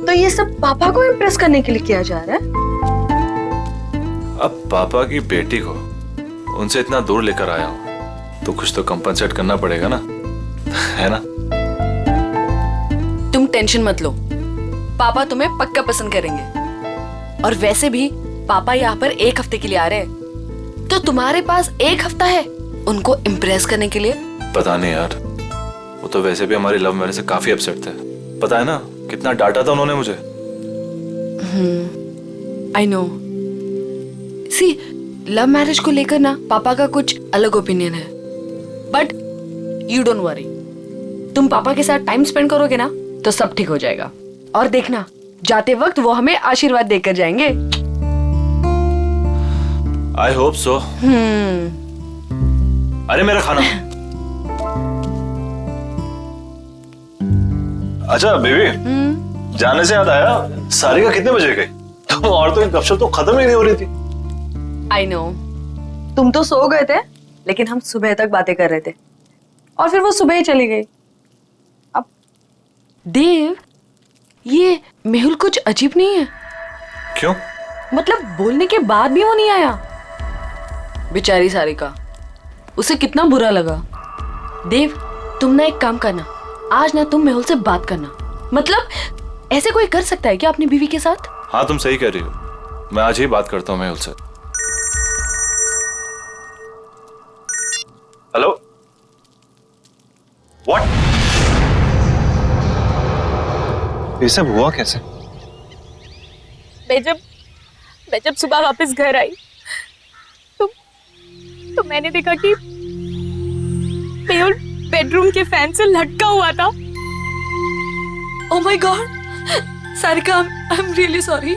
तो ये सब पापा को इम्प्रेस करने के लिए किया जा रहा है? अब पापा की बेटी को उनसे इतना दूर लेकर आया हूँ तो कुछ तो कंपनसेट करना पड़ेगा ना, है ना? तुम टेंशन मत लो, पापा तुम्हें पक्का पसंद करेंगे। और वैसे भी पापा यहाँ पर 1 हफ्ते के लिए आ रहे हैं, तो तुम्हारे पास 1 हफ्ता है उनको इम्प्रेस करने के लिए। पता नहीं यार, वो तो वैसे भी हमारी लव मैरिज से काफी अपसेट थे। पता है ना कितना डांटा था उन्होंने मुझे। I know. See, love marriage को लेकर ना पापा का कुछ अलग ओपिनियन है, बट यू डोंट वरी। तुम पापा के साथ टाइम स्पेंड करोगे ना तो सब ठीक हो जाएगा। और देखना, जाते वक्त वो हमें आशीर्वाद देकर जाएंगे। I hope so. अरे मेरा खाना। अच्छा बेबी, जाने से याद आया, सारिका कितने बजे गई? तुम औरतों की गपशप तो खत्म ही नहीं हो रही थी। आई नो, तुम तो सो गए थे, लेकिन हम सुबह तक बातें कर रहे थे और फिर वो सुबह ही चली गई। अब देव, ये मेहुल कुछ अजीब नहीं है? उसे कितना बुरा लगा। देव, तुम ना एक काम करना, आज ना तुम मेहुल से बात करना। मतलब ऐसे कोई कर सकता है क्या अपनी बीवी के साथ? हाँ तुम सही कह रही हो, मैं आज ही बात करता हूँ मेहुल से। Hello, what? ये सब हुआ कैसे? मैं जब सुबह वापस घर आई तो मैंने देखा कि मेहुल बेडरूम के फैन से लटका हुआ था। Oh my God, Sarika, I am really sorry.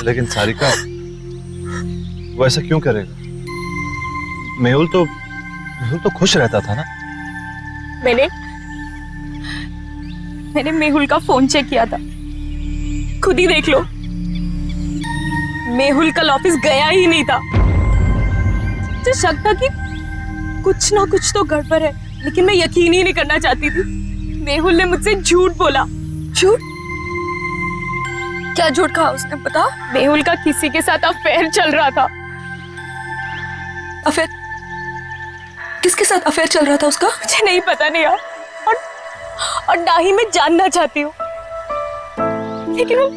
लेकिन सारिका, वो ऐसा क्यों करेगा? मेहुल तो खुश रहता था ना। मैंने मेहुल का फोन चेक किया था, खुद ही देख लो। मेहुल कल ऑफिस गया ही नहीं था। मुझे शक था कि कुछ ना कुछ तो गड़बड़ है, लेकिन मैं यकीन ही नहीं करना चाहती थी। मेहुल ने मुझसे झूठ बोला। झूठ? क्या झूठ कहा उसने, बता? मेहुल का किसी के साथ अफेयर चल रहा था। अफेयर? किसके साथ अफेयर चल रहा था उसका? मुझे नहीं पता नहीं यार, और ना ही मैं जानना चाहती हूँ, लेकिन वो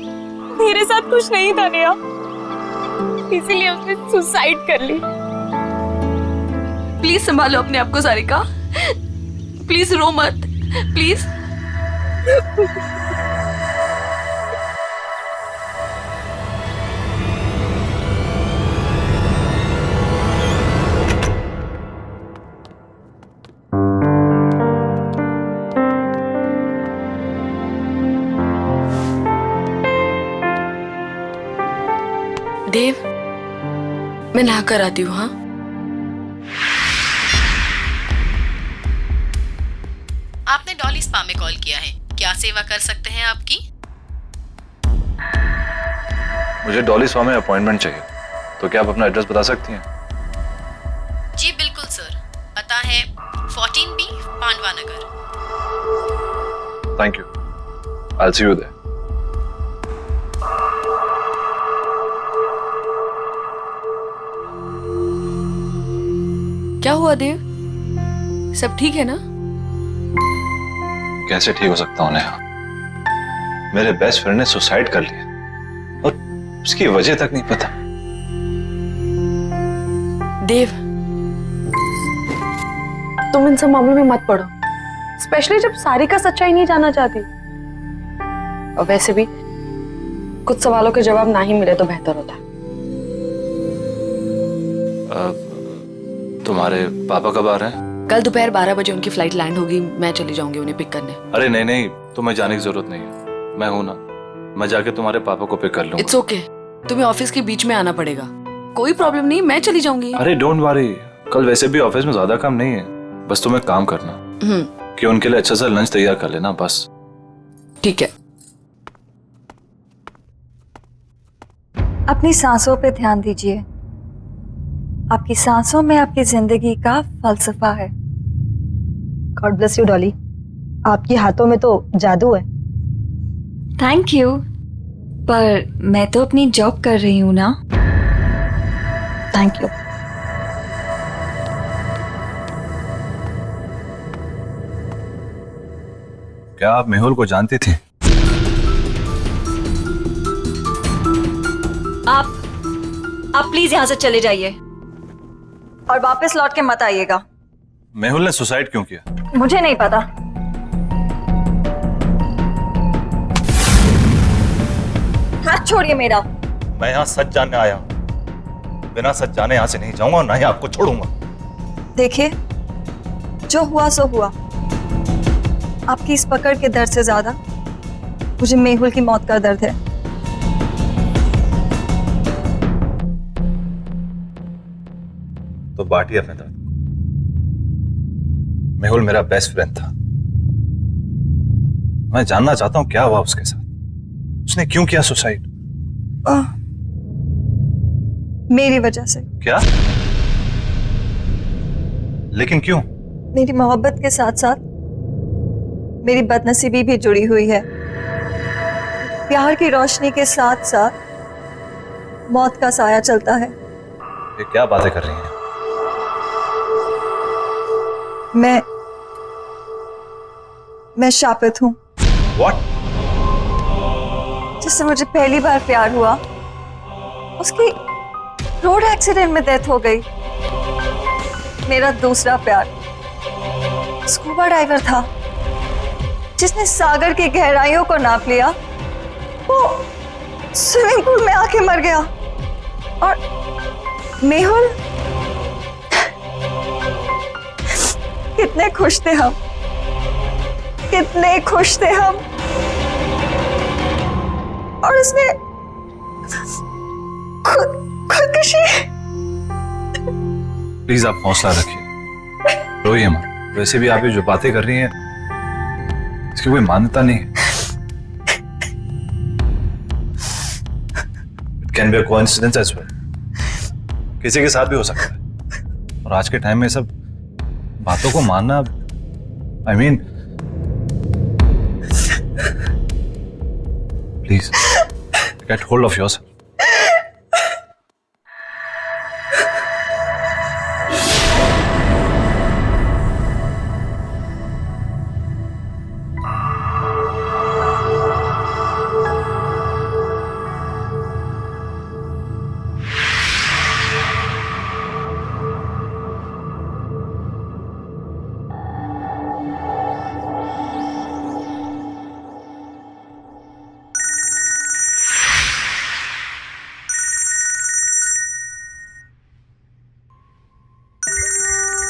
मेरे साथ कुछ नहीं था नेहा, इसीलिए उसने सुसाइड कर ली। प्लीज संभालो अपने आप को सारिका, प्लीज रो मत, प्लीज। देव, मैं नहा कर आती हूँ। हाँ, आपने डॉली स्पा में कॉल किया है, क्या सेवा कर सकते हैं आपकी? मुझे डॉली स्पा में अपॉइंटमेंट चाहिए, तो क्या आप अपना एड्रेस बता सकती हैं? जी बिल्कुल सर, पता है 14B Pandava Nagar. Thank you, I will see you there. क्या हुआ देव, सब ठीक है ना? कैसे ठीक हो सकता हूँ नेहा? मेरे बेस्ट फ्रेंड ने सुसाइड कर लिया और उसकी वजह तक नहीं पता। देव, तुम इन सब मामलों में मत पड़ो, स्पेशली जब सारिका सच्चाई नहीं जानना चाहती। और वैसे भी कुछ सवालों के जवाब ना ही मिले तो बेहतर होता। तुम्हारे पापा कब आ रहे हैं? कल दोपहर 12 बजे उनकी फ्लाइट लैंड होगी, मैं चली जाऊंगी उन्हें पिक करने। अरे नहीं नहीं, तुम्हें जाने की जरूरत नहीं है, मैं हूं ना, मैं जाके तुम्हारे पापा को पिक कर लूंगा। इट्स ओके, तुम्हें ऑफिस के बीच में आना पड़ेगा, कोई प्रॉब्लम नहीं, मैं चली जाऊंगी। अरे डोंट वरी, कल वैसे भी ऑफिस में ज्यादा काम नहीं है, बस तुम्हें काम करना कि उनके लिए अच्छा सा लंच तैयार कर लेना, बस। ठीक है। अपनी सांसों पे ध्यान दीजिए, आपकी सांसों में आपकी जिंदगी का फलसफा है। गॉड ब्लेस यू डॉली, आपके हाथों में तो जादू है। थैंक यू, पर मैं तो अपनी जॉब कर रही हूँ ना। Thank you. क्या आप मेहुल को जानती थी? आप प्लीज यहाँ से चले जाइए और वापस लौट के मत आइएगा। मेहुल ने सुसाइड क्यों किया? मुझे नहीं पता। हाथ छोड़िए मेरा। मैं यहाँ सच जानने आया हूँ, बिना सच जाने यहाँ से नहीं जाऊंगा और ना ही आपको छोड़ूंगा। देखिए, जो हुआ सो हुआ। आपकी इस पकड़ के दर्द से ज्यादा मुझे मेहुल की मौत का दर्द है। तो बांटिए अपने दर्द। मेहुल मेरा बेस्ट फ्रेंड था, मैं जानना चाहता हूं क्या हुआ उसके साथ, उसने क्यों किया सुसाइड? मेरी वजह से। क्या? लेकिन क्यों? मेरी मोहब्बत के साथ साथ मेरी बदनसीबी भी जुड़ी हुई है। प्यार की रोशनी के साथ साथ मौत का साया चलता है। ये क्या बातें कर रही हैं? मैं शापित हूँ। What? जिससे मुझे पहली बार प्यार हुआ, उसकी रोड एक्सीडेंट में डेथ हो गई। मेरा दूसरा प्यार स्कूबा डाइवर था, जिसने सागर की गहराइयों को नाप लिया। वो स्विमिंग पूल में आके मर गया। और मेहुल, कितने खुश थे हम, कितने खुश थे हम। और उसने खुदकुशी। प्लीज आप हौसला रखिए, रोइए मत। वैसे भी आप ये जो बातें कर रही हैं इसकी कोई मान्यता नहीं है। It can be a coincidence as well, किसी के साथ भी हो सकता है। और आज के टाइम में सब बातों को मानना, I mean, please get hold of yourself.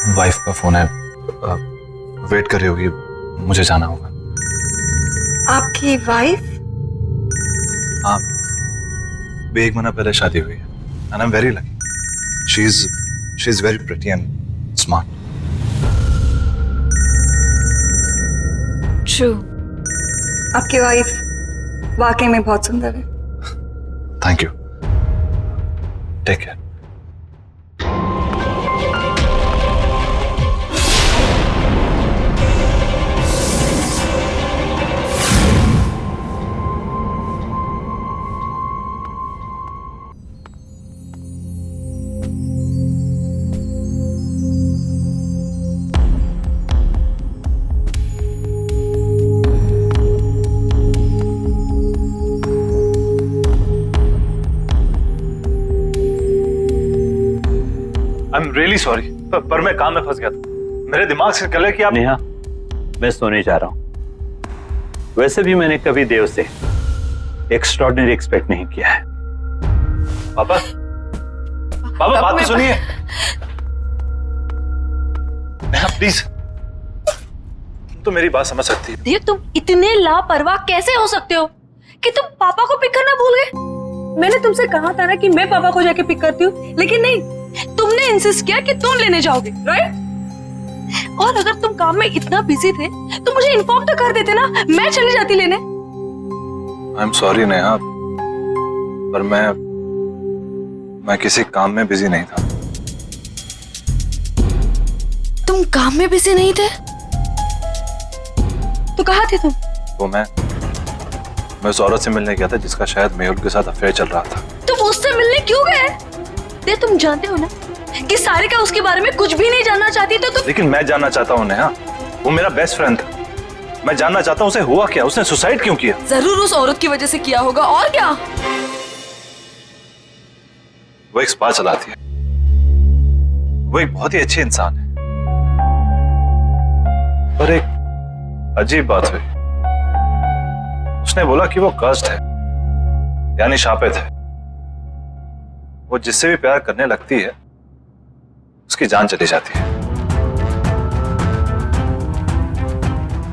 Wife का फोन है, वेट कर रही होगी, मुझे जाना होगा। आपकी वाइफ? हाँ, 1 महीना पहले शादी हुई है। And I am very lucky. She is very pretty and smart. True, आपकी वाइफ वाकई में बहुत सुंदर है। Thank you, take care. I am really sorry, पर मैं काम में फंस गया था। मेरे दिमाग से निकल कि आप। नेहा, मैं सोने जा रहा हूं। वैसे भी मैंने कभी देव से एक्स्ट्रॉर्डिनरी एक्सपेक्ट नहीं किया है। पापा, पापा बात तो सुनिए। नेहा प्लीज, तो मेरी बात समझ सकती है। देव, तुम इतने लापरवाह कैसे हो सकते हो कि तुम पापा को पिक करना भूल गए? मैंने तुमसे कहा था ना कि मैं पापा को जाके पिक करती हूँ, लेकिन नहीं, तुमने इंसिस्ट किया कि तुम लेने जाओगे, राइट? और अगर तुम काम में इतना बिजी थे तो मुझे इन्फॉर्म तो कर देते ना, मैं चली जाती लेने। आई एम सॉरी नेहा, पर मैं किसी काम में बिजी नहीं था। तुम काम में बिजी नहीं थे तो कहाँ थे तुम? वो मैं उस औरत से मिलने गया था जिसका शायद मेहुल के साथ अफेयर चल रहा था। तुम उससे मिलने क्यों गए? दे, तुम जानते हो ना कि सारिका उसके बारे में कुछ भी नहीं जानना चाहती, तो तुम। लेकिन मैं जानना चाहता हूँ नेहा, वो मेरा बेस्ट फ्रेंड था। मैं जानना चाहता हूँ उसे हुआ क्या, उसने सुसाइड क्यों किया? जरूर उस औरत की वजह से किया होगा, और क्या? वो एक स्पा चलाती है, वो एक बहुत ही अच्छी इंसान है। पर एक अजीब बात हुई, उसने बोला कि वो कर्स्ड है, यानी शापित है। वो जिससे भी प्यार करने लगती है उसकी जान चली जाती है।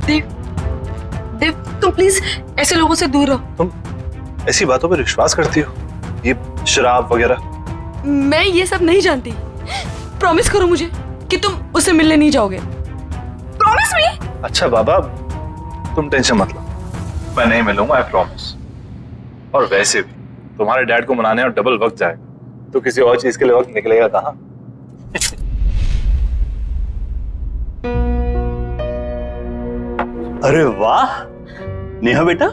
देव, देव, तुम प्लीज ऐसे लोगों से दूर रहो। तुम ऐसी बातों पर विश्वास करती हो, ये शराब वगैरह? मैं ये सब नहीं जानती। प्रॉमिस करो मुझे कि तुम उसे मिलने नहीं जाओगे। Promise me. अच्छा बाबा, तुम टेंशन मत लो, मैं नहीं मिलूंगा, आई प्रॉमिस। और वैसे भी तुम्हारे डैड को मनाने और डबल वक्त जाएगा, तो किसी और चीज के लिए वक्त निकलेगा कहाँ? अरे वाह नेहा बेटा,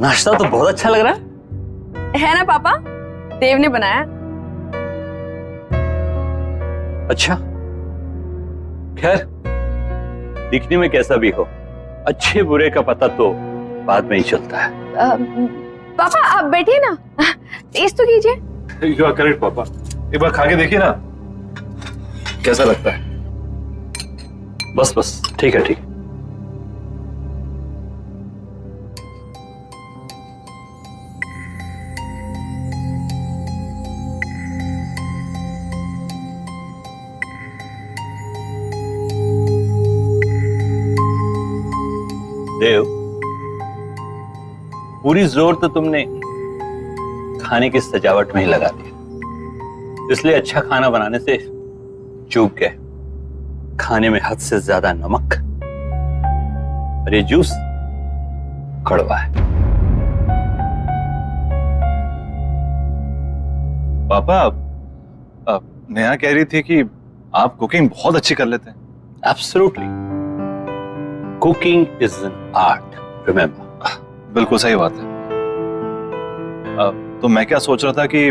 नाश्ता तो बहुत अच्छा लग रहा है ना पापा? देव ने बनाया। अच्छा, खैर दिखने में कैसा भी हो, अच्छे बुरे का पता तो बाद में ही चलता है। पापा आप बैठिए ना, टेस्ट तो कीजिए। यू आर करेक्ट पापा, एक बार खा के देखिए ना कैसा लगता है। बस बस ठीक है, ठीक है। देव, पूरी जोर तो तुमने खाने की सजावट में ही लगा दिया, इसलिए अच्छा खाना बनाने से चूक गए। खाने में हद से ज्यादा नमक और ये जूस कड़वा है। पापा, नेहा कह रही थी कि आप कुकिंग बहुत अच्छी कर लेते हैं। Absolutely, cooking is an art, remember. बिल्कुल सही बात है। तो मैं क्या सोच रहा था कि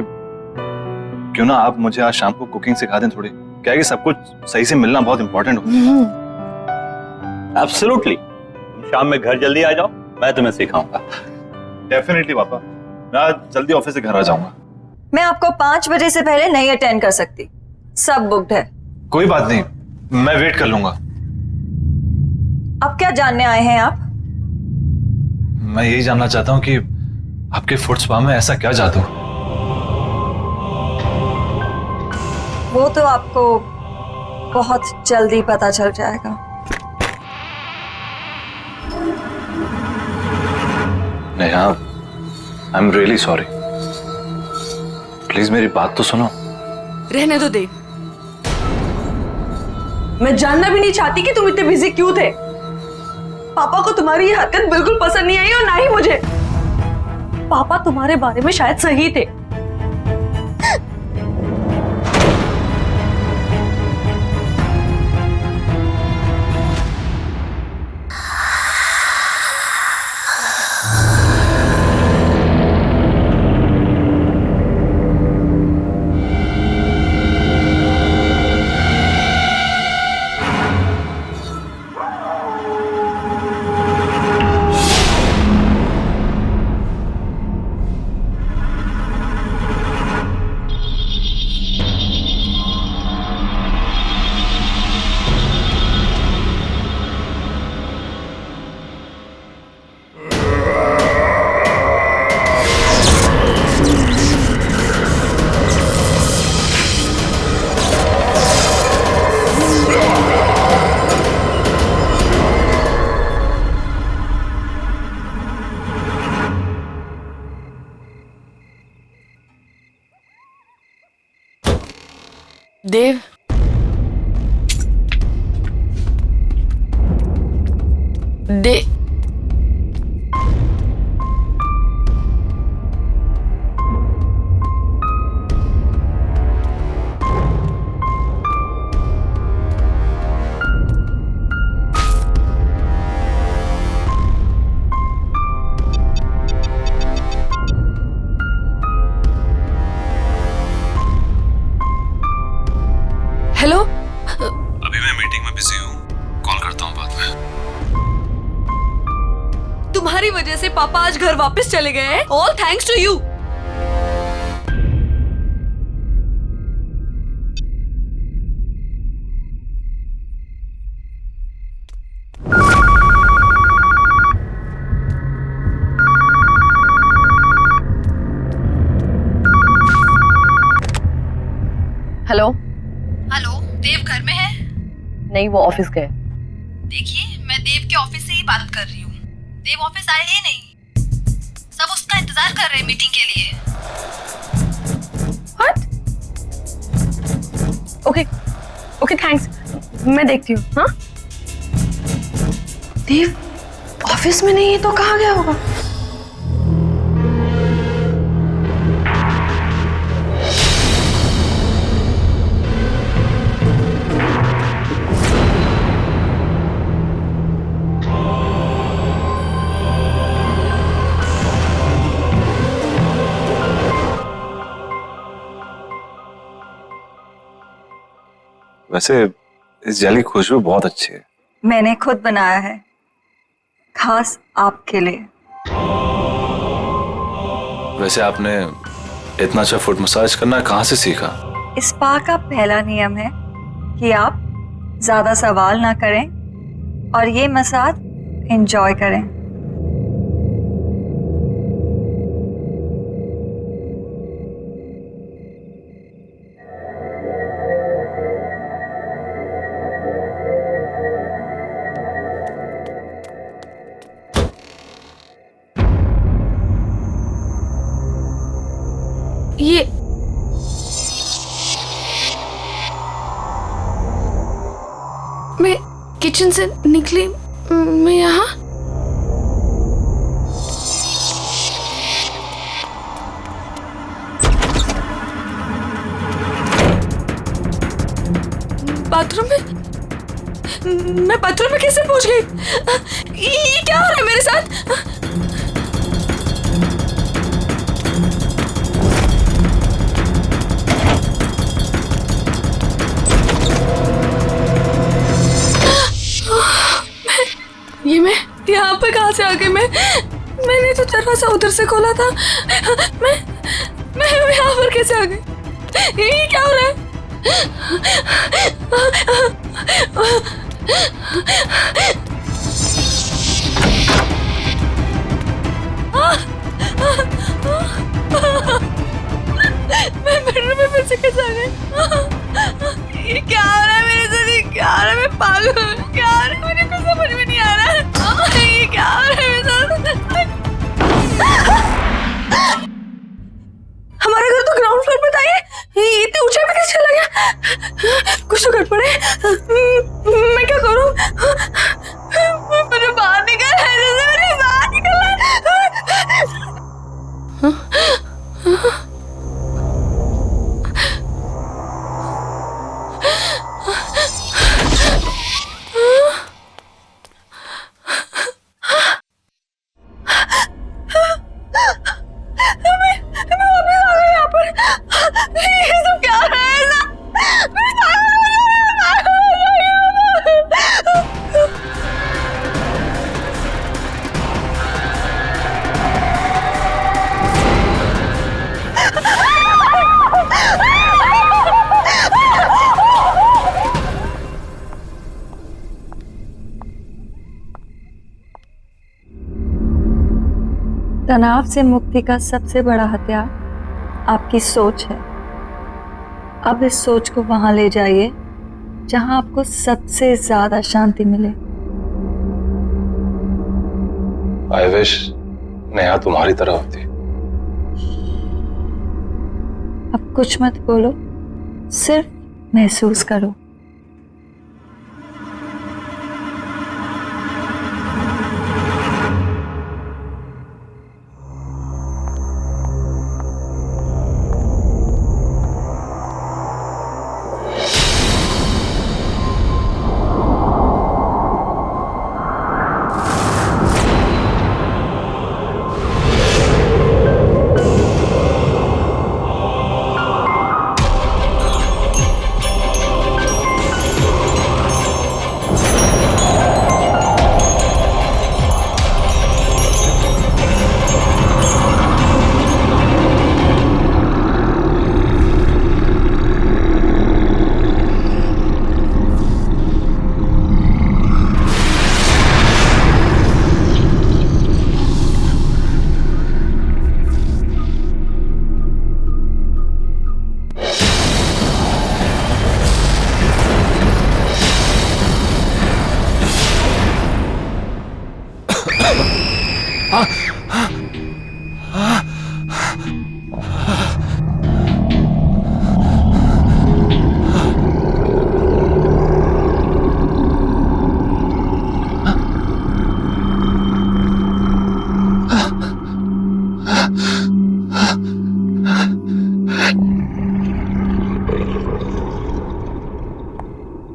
क्यों ना आप मुझे आज शाम को कुकिंग सिखा दें थोड़ी, क्या है कि सब कुछ सही से मिलना बहुत इंपॉर्टेंट होता है। एब्सोल्युटली, तुम शाम में घर जल्दी आ जाओ, मैं तुम्हें सिखाऊंगा। डेफिनेटली पापा, मैं आज जल्दी ऑफिस से घर आ जाऊंगा। मैं आपको 5 बजे से पहले नहीं अटेंड कर सकती, सब बुक्ड है। कोई बात नहीं, मैं वेट कर लूंगा। अब क्या जानने आए हैं आप? मैं यही जानना चाहता हूँ कि आपके फुट स्पा में ऐसा क्या जादू? वो तो आपको बहुत जल्दी पता चल जाएगा। नेहा, आई एम रियली सॉरी, प्लीज मेरी बात तो सुनो। रहने दो देव, मैं जानना भी नहीं चाहती कि तुम इतने बिजी क्यों थे। पापा को तुम्हारी ये हरकत बिल्कुल पसंद नहीं आई और ना ही मुझे। पापा तुम्हारे बारे में शायद सही थे। देव, हेलो। अभी मैं मीटिंग में बिजी हूँ, कॉल करता हूँ बाद में। तुम्हारी वजह से पापा आज घर वापस चले गए हैं। All thanks to you. Hello. Hello, Dev घर में है? नहीं, वो ऑफिस गए। देखिए, मैं देव के ऑफिस से ही बात कर रही हूँ। देव ऑफिस आए ही नहीं, सब उसका इंतजार कर रहे हैं मीटिंग के लिए। ओके ओके, थैंक्स, मैं देखती हूँ। हाँ, देव ऑफिस में नहीं है तो कहाँ गया होगा? वैसे इस जेली की खुशबू बहुत अच्छी है। मैंने खुद बनाया है, खास आपके लिए। वैसे आपने इतना अच्छा फुट मसाज करना कहाँ से सीखा? स्पा का पहला नियम है कि आप ज्यादा सवाल ना करें और ये मसाज एंजॉय करें। ये मैं किचन से निकली, मैं यहाँ बाथरूम में, मैं बाथरूम में कैसे पहुंच गई? ये क्या हो रहा है मेरे साथ? ये मैं यहाँ पे कहाँ से आ गई? मैंने तो दरवाजा उधर से खोला था। मैं यहाँ पर कैसे आ गई? ये क्या हो रहा है? मैं बेडरूम में फिर से कैसे आ गई? ये क्या हो रहा है मेरे साथ? ये क्या हो रहा है? मैं पागल हूँ। क्या हो रहा है? मुझे कुछ समझ में नहीं आ रहा है। ये क्या हो रहा है मेरे साथ? हमारा घर तो ग्राउंड फ्लोर पे था। ये इतने ऊंचाई पे कैसे चला गया? कुछ तो गड़बड़ है। मैं क्या करूँ? मुझे बाहर निकलना है। मुझे बाहर निकलना है। तनाव से मुक्ति का सबसे बड़ा हथियार आपकी सोच है। अब इस सोच को वहां ले जाइए जहां आपको सबसे ज्यादा शांति मिले। आई विश नेहा तुम्हारी तरह होती। अब कुछ मत बोलो, सिर्फ महसूस करो।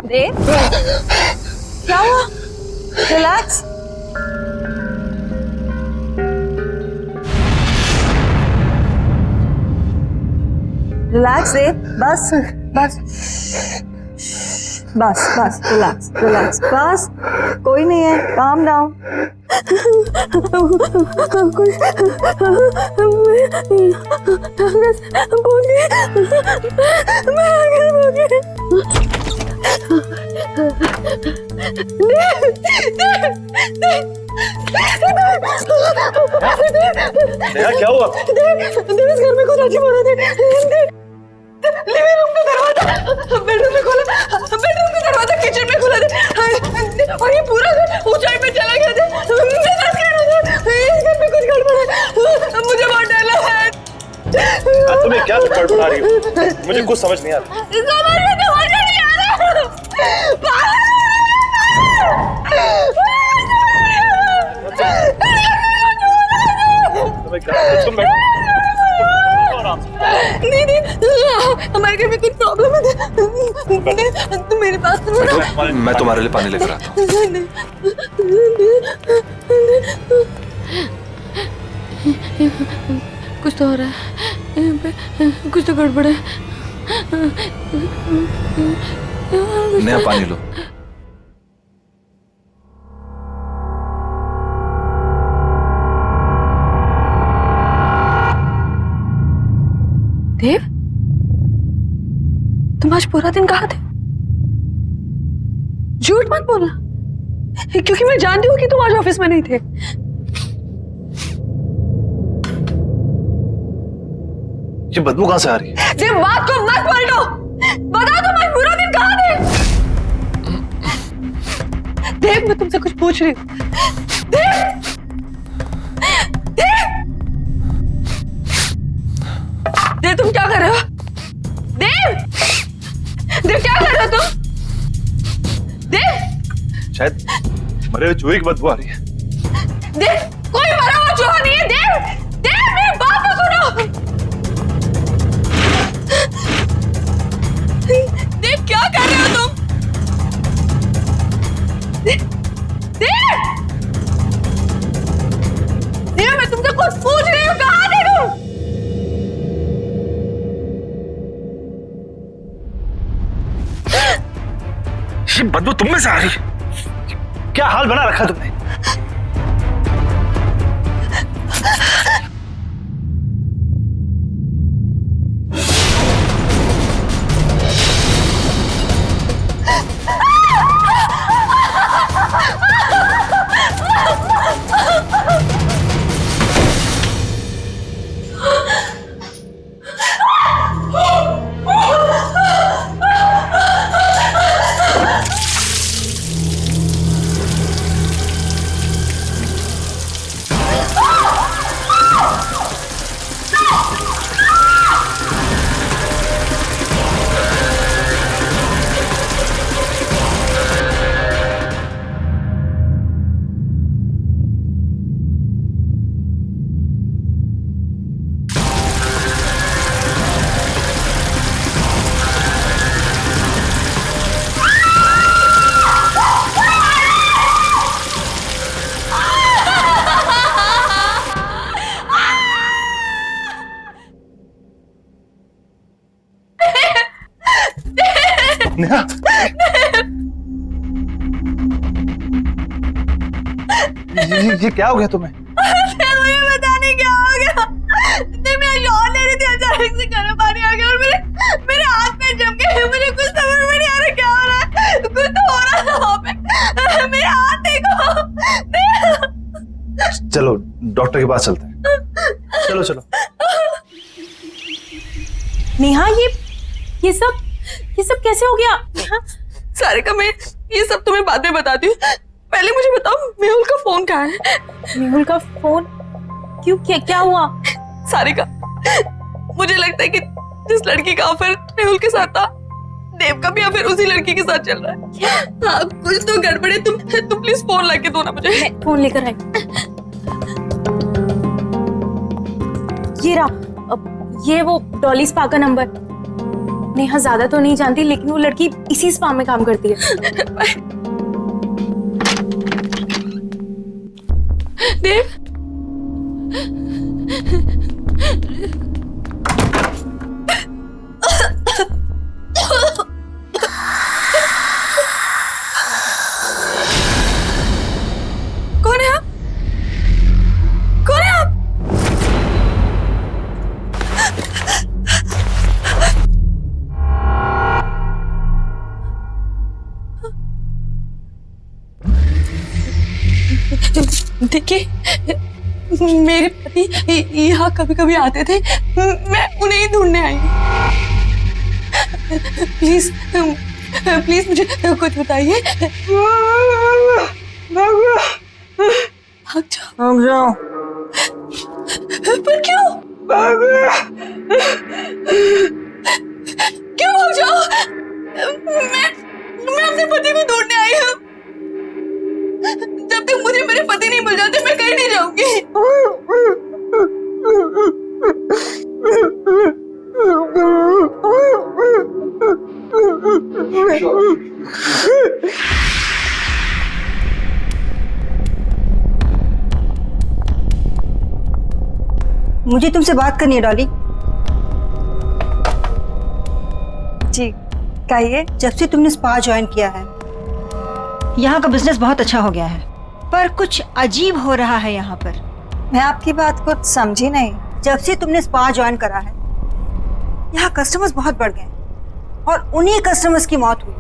देव, क्या हुआ? रिलैक्स। रिलैक्स देव, बस बस। बस बस रिलैक्स रिलैक्स, बस कोई नहीं है, काम डाउन। क्या हुआ? इस घर में कुछ अजीब हो रहा था। लिविंग रूम का दरवाजा बेडरूम में खोला, बेडरूम का दरवाजा किचन में खुला था और ये पूरा घर ऊंचाई पे चला गया था। मैं डर गया था, इस घर में कुछ गड़बड़ है, मुझे बहुत डर लग रहा है। तुम्हें क्या गड़बड़ा रही हो? मुझे कुछ समझ नहीं आ रहा। समझ नहीं आ रहा। नहीं हमारे घर में कुछ प्रॉब्लम है, तुम मेरे पास मैं तुम्हारे लिए पानी लेकर आता हूँ। कुछ तो हो रहा है, कुछ तो गड़बड़ है। नया पानी लो। देव, तुम आज पूरा दिन कहाँ थे? झूठ मत बोलना, क्योंकि मैं जानती हूँ कि तुम आज ऑफिस में नहीं थे। ये बदबू कहाँ से आ रही है? देव, बात को मत पलटो, बताओ तुम आज पूरा दिन कहाँ थे? देव, मैं तुमसे कुछ पूछ रही हूँ। देव, देव, देव, तुम क्या कर रहे हो? देव, देव, क्या कर रहे हो तुम? देव, शायद मरे हुए चूहे की बदबू आ रही है। देव, कोई मरा हुआ चूहा नहीं है। देव, देव, मेरी बात तो सुनो। देव, क्या कर रहे हो तुम? देव, देव, देव, मैं तुमसे कुछ पूछ रही हूँ, कहाँ थे तुम? ये बदबू तुम में से आ रही है? क्या हाल बना रखा तुमने? नेहा, ये क्या हो गया तुम्हें? मुझे पता नहीं क्या हो गया। मैं शॉट ले रही थी, अचानक से गर्म पानी आ गया और मेरे हाथ में जम गए। मुझे कुछ समझ में नहीं आ रहा क्या हो रहा है। कुछ तो हो रहा है वहाँ पे। मेरे हाथ देखो। चलो डॉक्टर के पास चलते हैं। चलो चलो। नेहा, ये सब कैसे हो गया? सारिका, मैं ये सब तुम्हें बाद में बताती हूँ, पहले मुझे बताओ मेहुल का फोन कहाँ है? मेहुल का फोन? क्यों, क्या हुआ? सारिका, मुझे लगता है कि जिस लड़की का अफेयर मेहुल के साथ था, देव का भी अफेयर उसी लड़की के साथ चल रहा है। हाँ, कुछ तो गड़बड़ है। तुम प्लीज फोन लाके दो ना मुझे। मैं फोन लेकर आई। ये रहा, ये वो डॉली स्पा का नंबर। नेहा ज्यादा तो नहीं जानती, लेकिन वो लड़की इसी स्पा में काम करती है। देव, देखिए, मेरे पति यहाँ कभी कभी आते थे, मैं उन्हें ही ढूंढने आई हूँ। प्लीज प्लीज मुझे कुछ बताइए। भाग जाओ। पर क्यों? क्यों भाग जाओ? मैं अपने पति को ढूंढने आई हूँ। जब तक मुझे मेरे पति नहीं मिल जाते मैं कहीं नहीं जाऊंगी। मुझे तुमसे बात करनी है डॉली। जी कहिए। जब से तुमने स्पा ज्वाइन किया है, यहाँ का बिजनेस बहुत अच्छा हो गया है, पर कुछ अजीब हो रहा है यहाँ पर। मैं आपकी बात को समझी नहीं। जब से तुमने स्पा ज्वाइन करा है, यहाँ कस्टमर्स बहुत बढ़ गए और उन्हीं कस्टमर्स की मौत हुई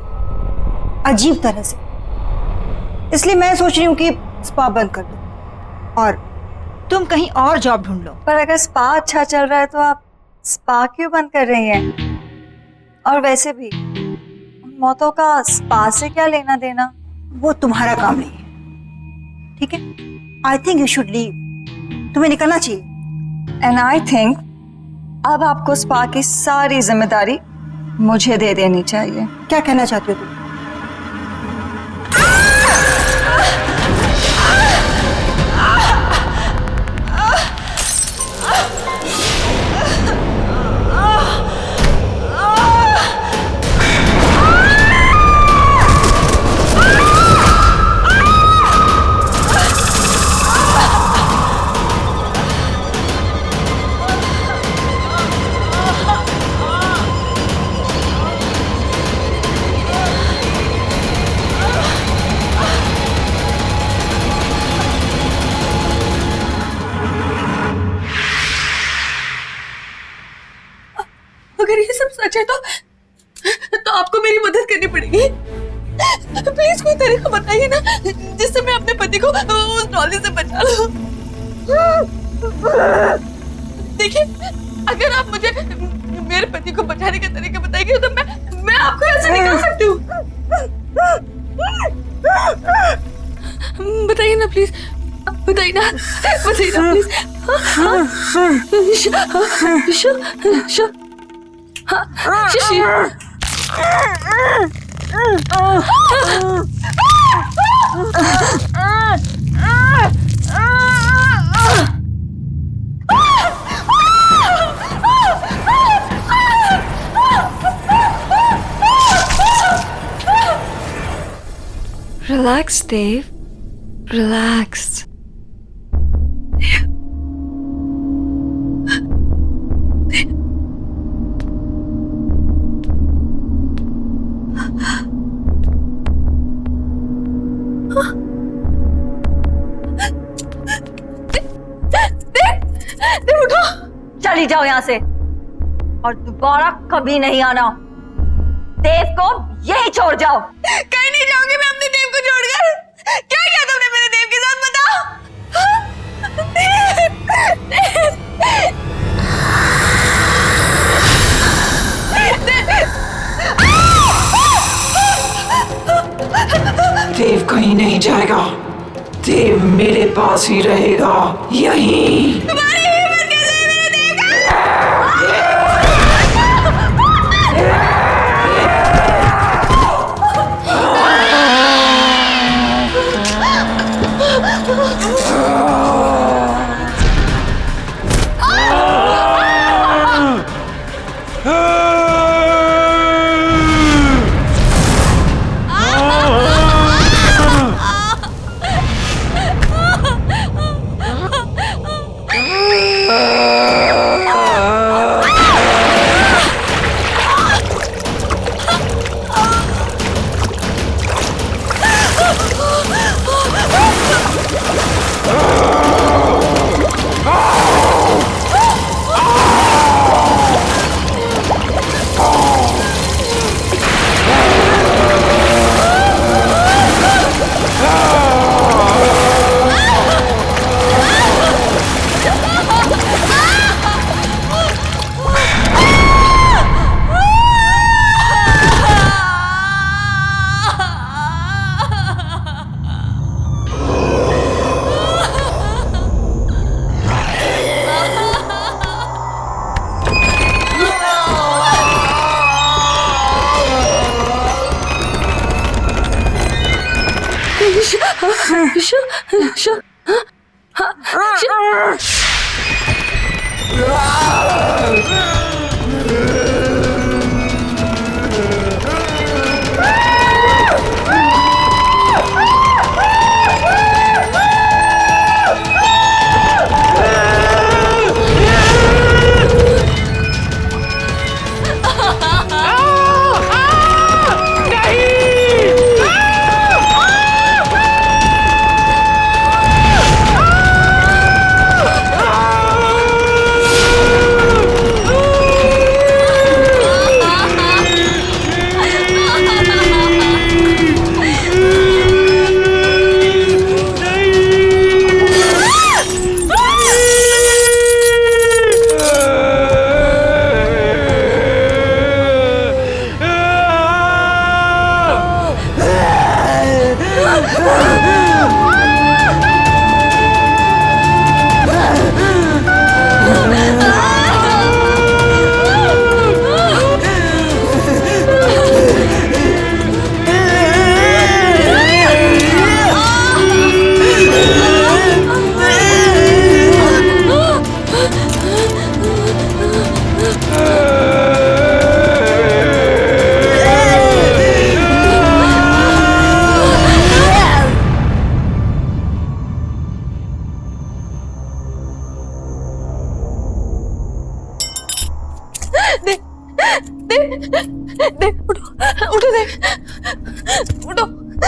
अजीब तरह से। इसलिए मैं सोच रही हूँ कि स्पा बंद कर दो और तुम कहीं और जॉब ढूंढ लो। पर अगर स्पा अच्छा चल रहा है तो आप स्पा क्यों बंद कर रही हैं? और वैसे भी मौतों का स्पा से क्या लेना देना? वो तुम्हारा काम नहीं है, ठीक है? I think you should leave. तुम्हें निकलना चाहिए। एंड आई थिंक अब आपको स्पा की सारी जिम्मेदारी मुझे दे देनी चाहिए। क्या कहना चाहती हो तुम? अगर ये सब सच है तो आपको मेरी मदद करनी पड़ेगी। प्लीज कोई तरीका बताइए ना जिससे मैं अपने पति को उस डॉली से बचा लूं। देखिए, अगर आप मुझे मेरे पति को बचाने का तरीका बताएंगे तो मैं आपको ऐसे निकाल सकती हूँ। बताइए ना प्लीज, बताइए ना प्लीज। शिशी। Relax, Dave. Relax. चली जाओ यहाँ से और दोबारा कभी नहीं आना। देव को यही छोड़ जाओ। कहीं नहीं जाऊंगी मैं अपने देव को छोड़कर। क्या किया तुमने मेरे देव के साथ, बताओ। देव कहीं नहीं जाएगा। देव मेरे पास ही रहेगा, यहीं। तुम्हारी हिम्मत कैसे है मेरे देव का? उठो देव, उठो,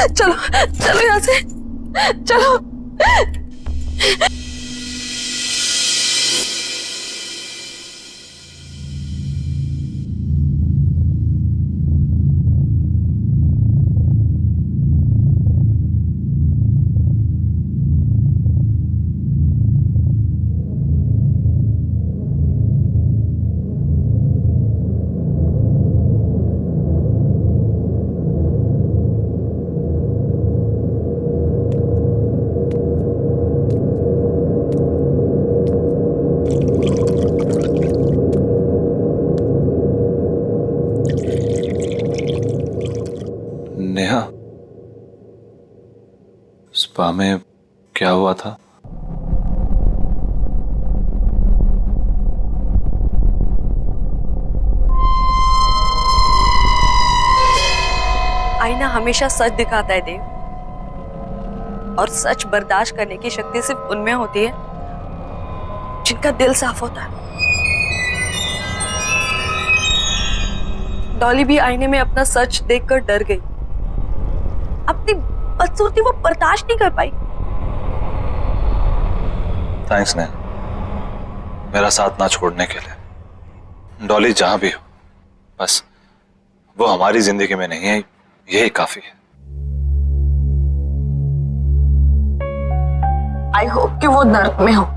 चलो चलो यहाँ से, चलो। नेहा, स्पा में क्या हुआ था? आईना हमेशा सच दिखाता है देव, और सच बर्दाश्त करने की शक्ति सिर्फ उनमें होती है जिनका दिल साफ होता है। डॉली भी आईने में अपना सच देखकर डर गई। अपनी बदसूरती वो बर्दाश्त नहीं कर पाई। थैंक्स नेहा, मेरा साथ ना छोड़ने के लिए। डॉली जहां भी हो, बस वो हमारी जिंदगी में नहीं है, यही काफी है। आई होप कि वो नर्क में हो।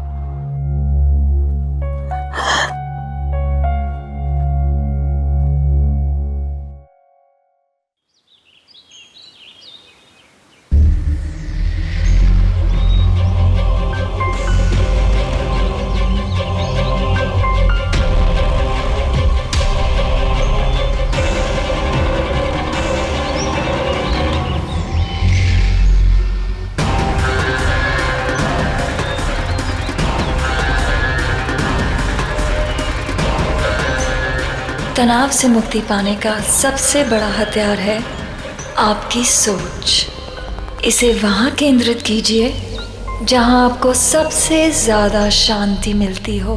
तनाव से मुक्ति पाने का सबसे बड़ा हथियार है आपकी सोच। इसे वहाँ केंद्रित कीजिए जहाँ आपको सबसे ज़्यादा शांति मिलती हो।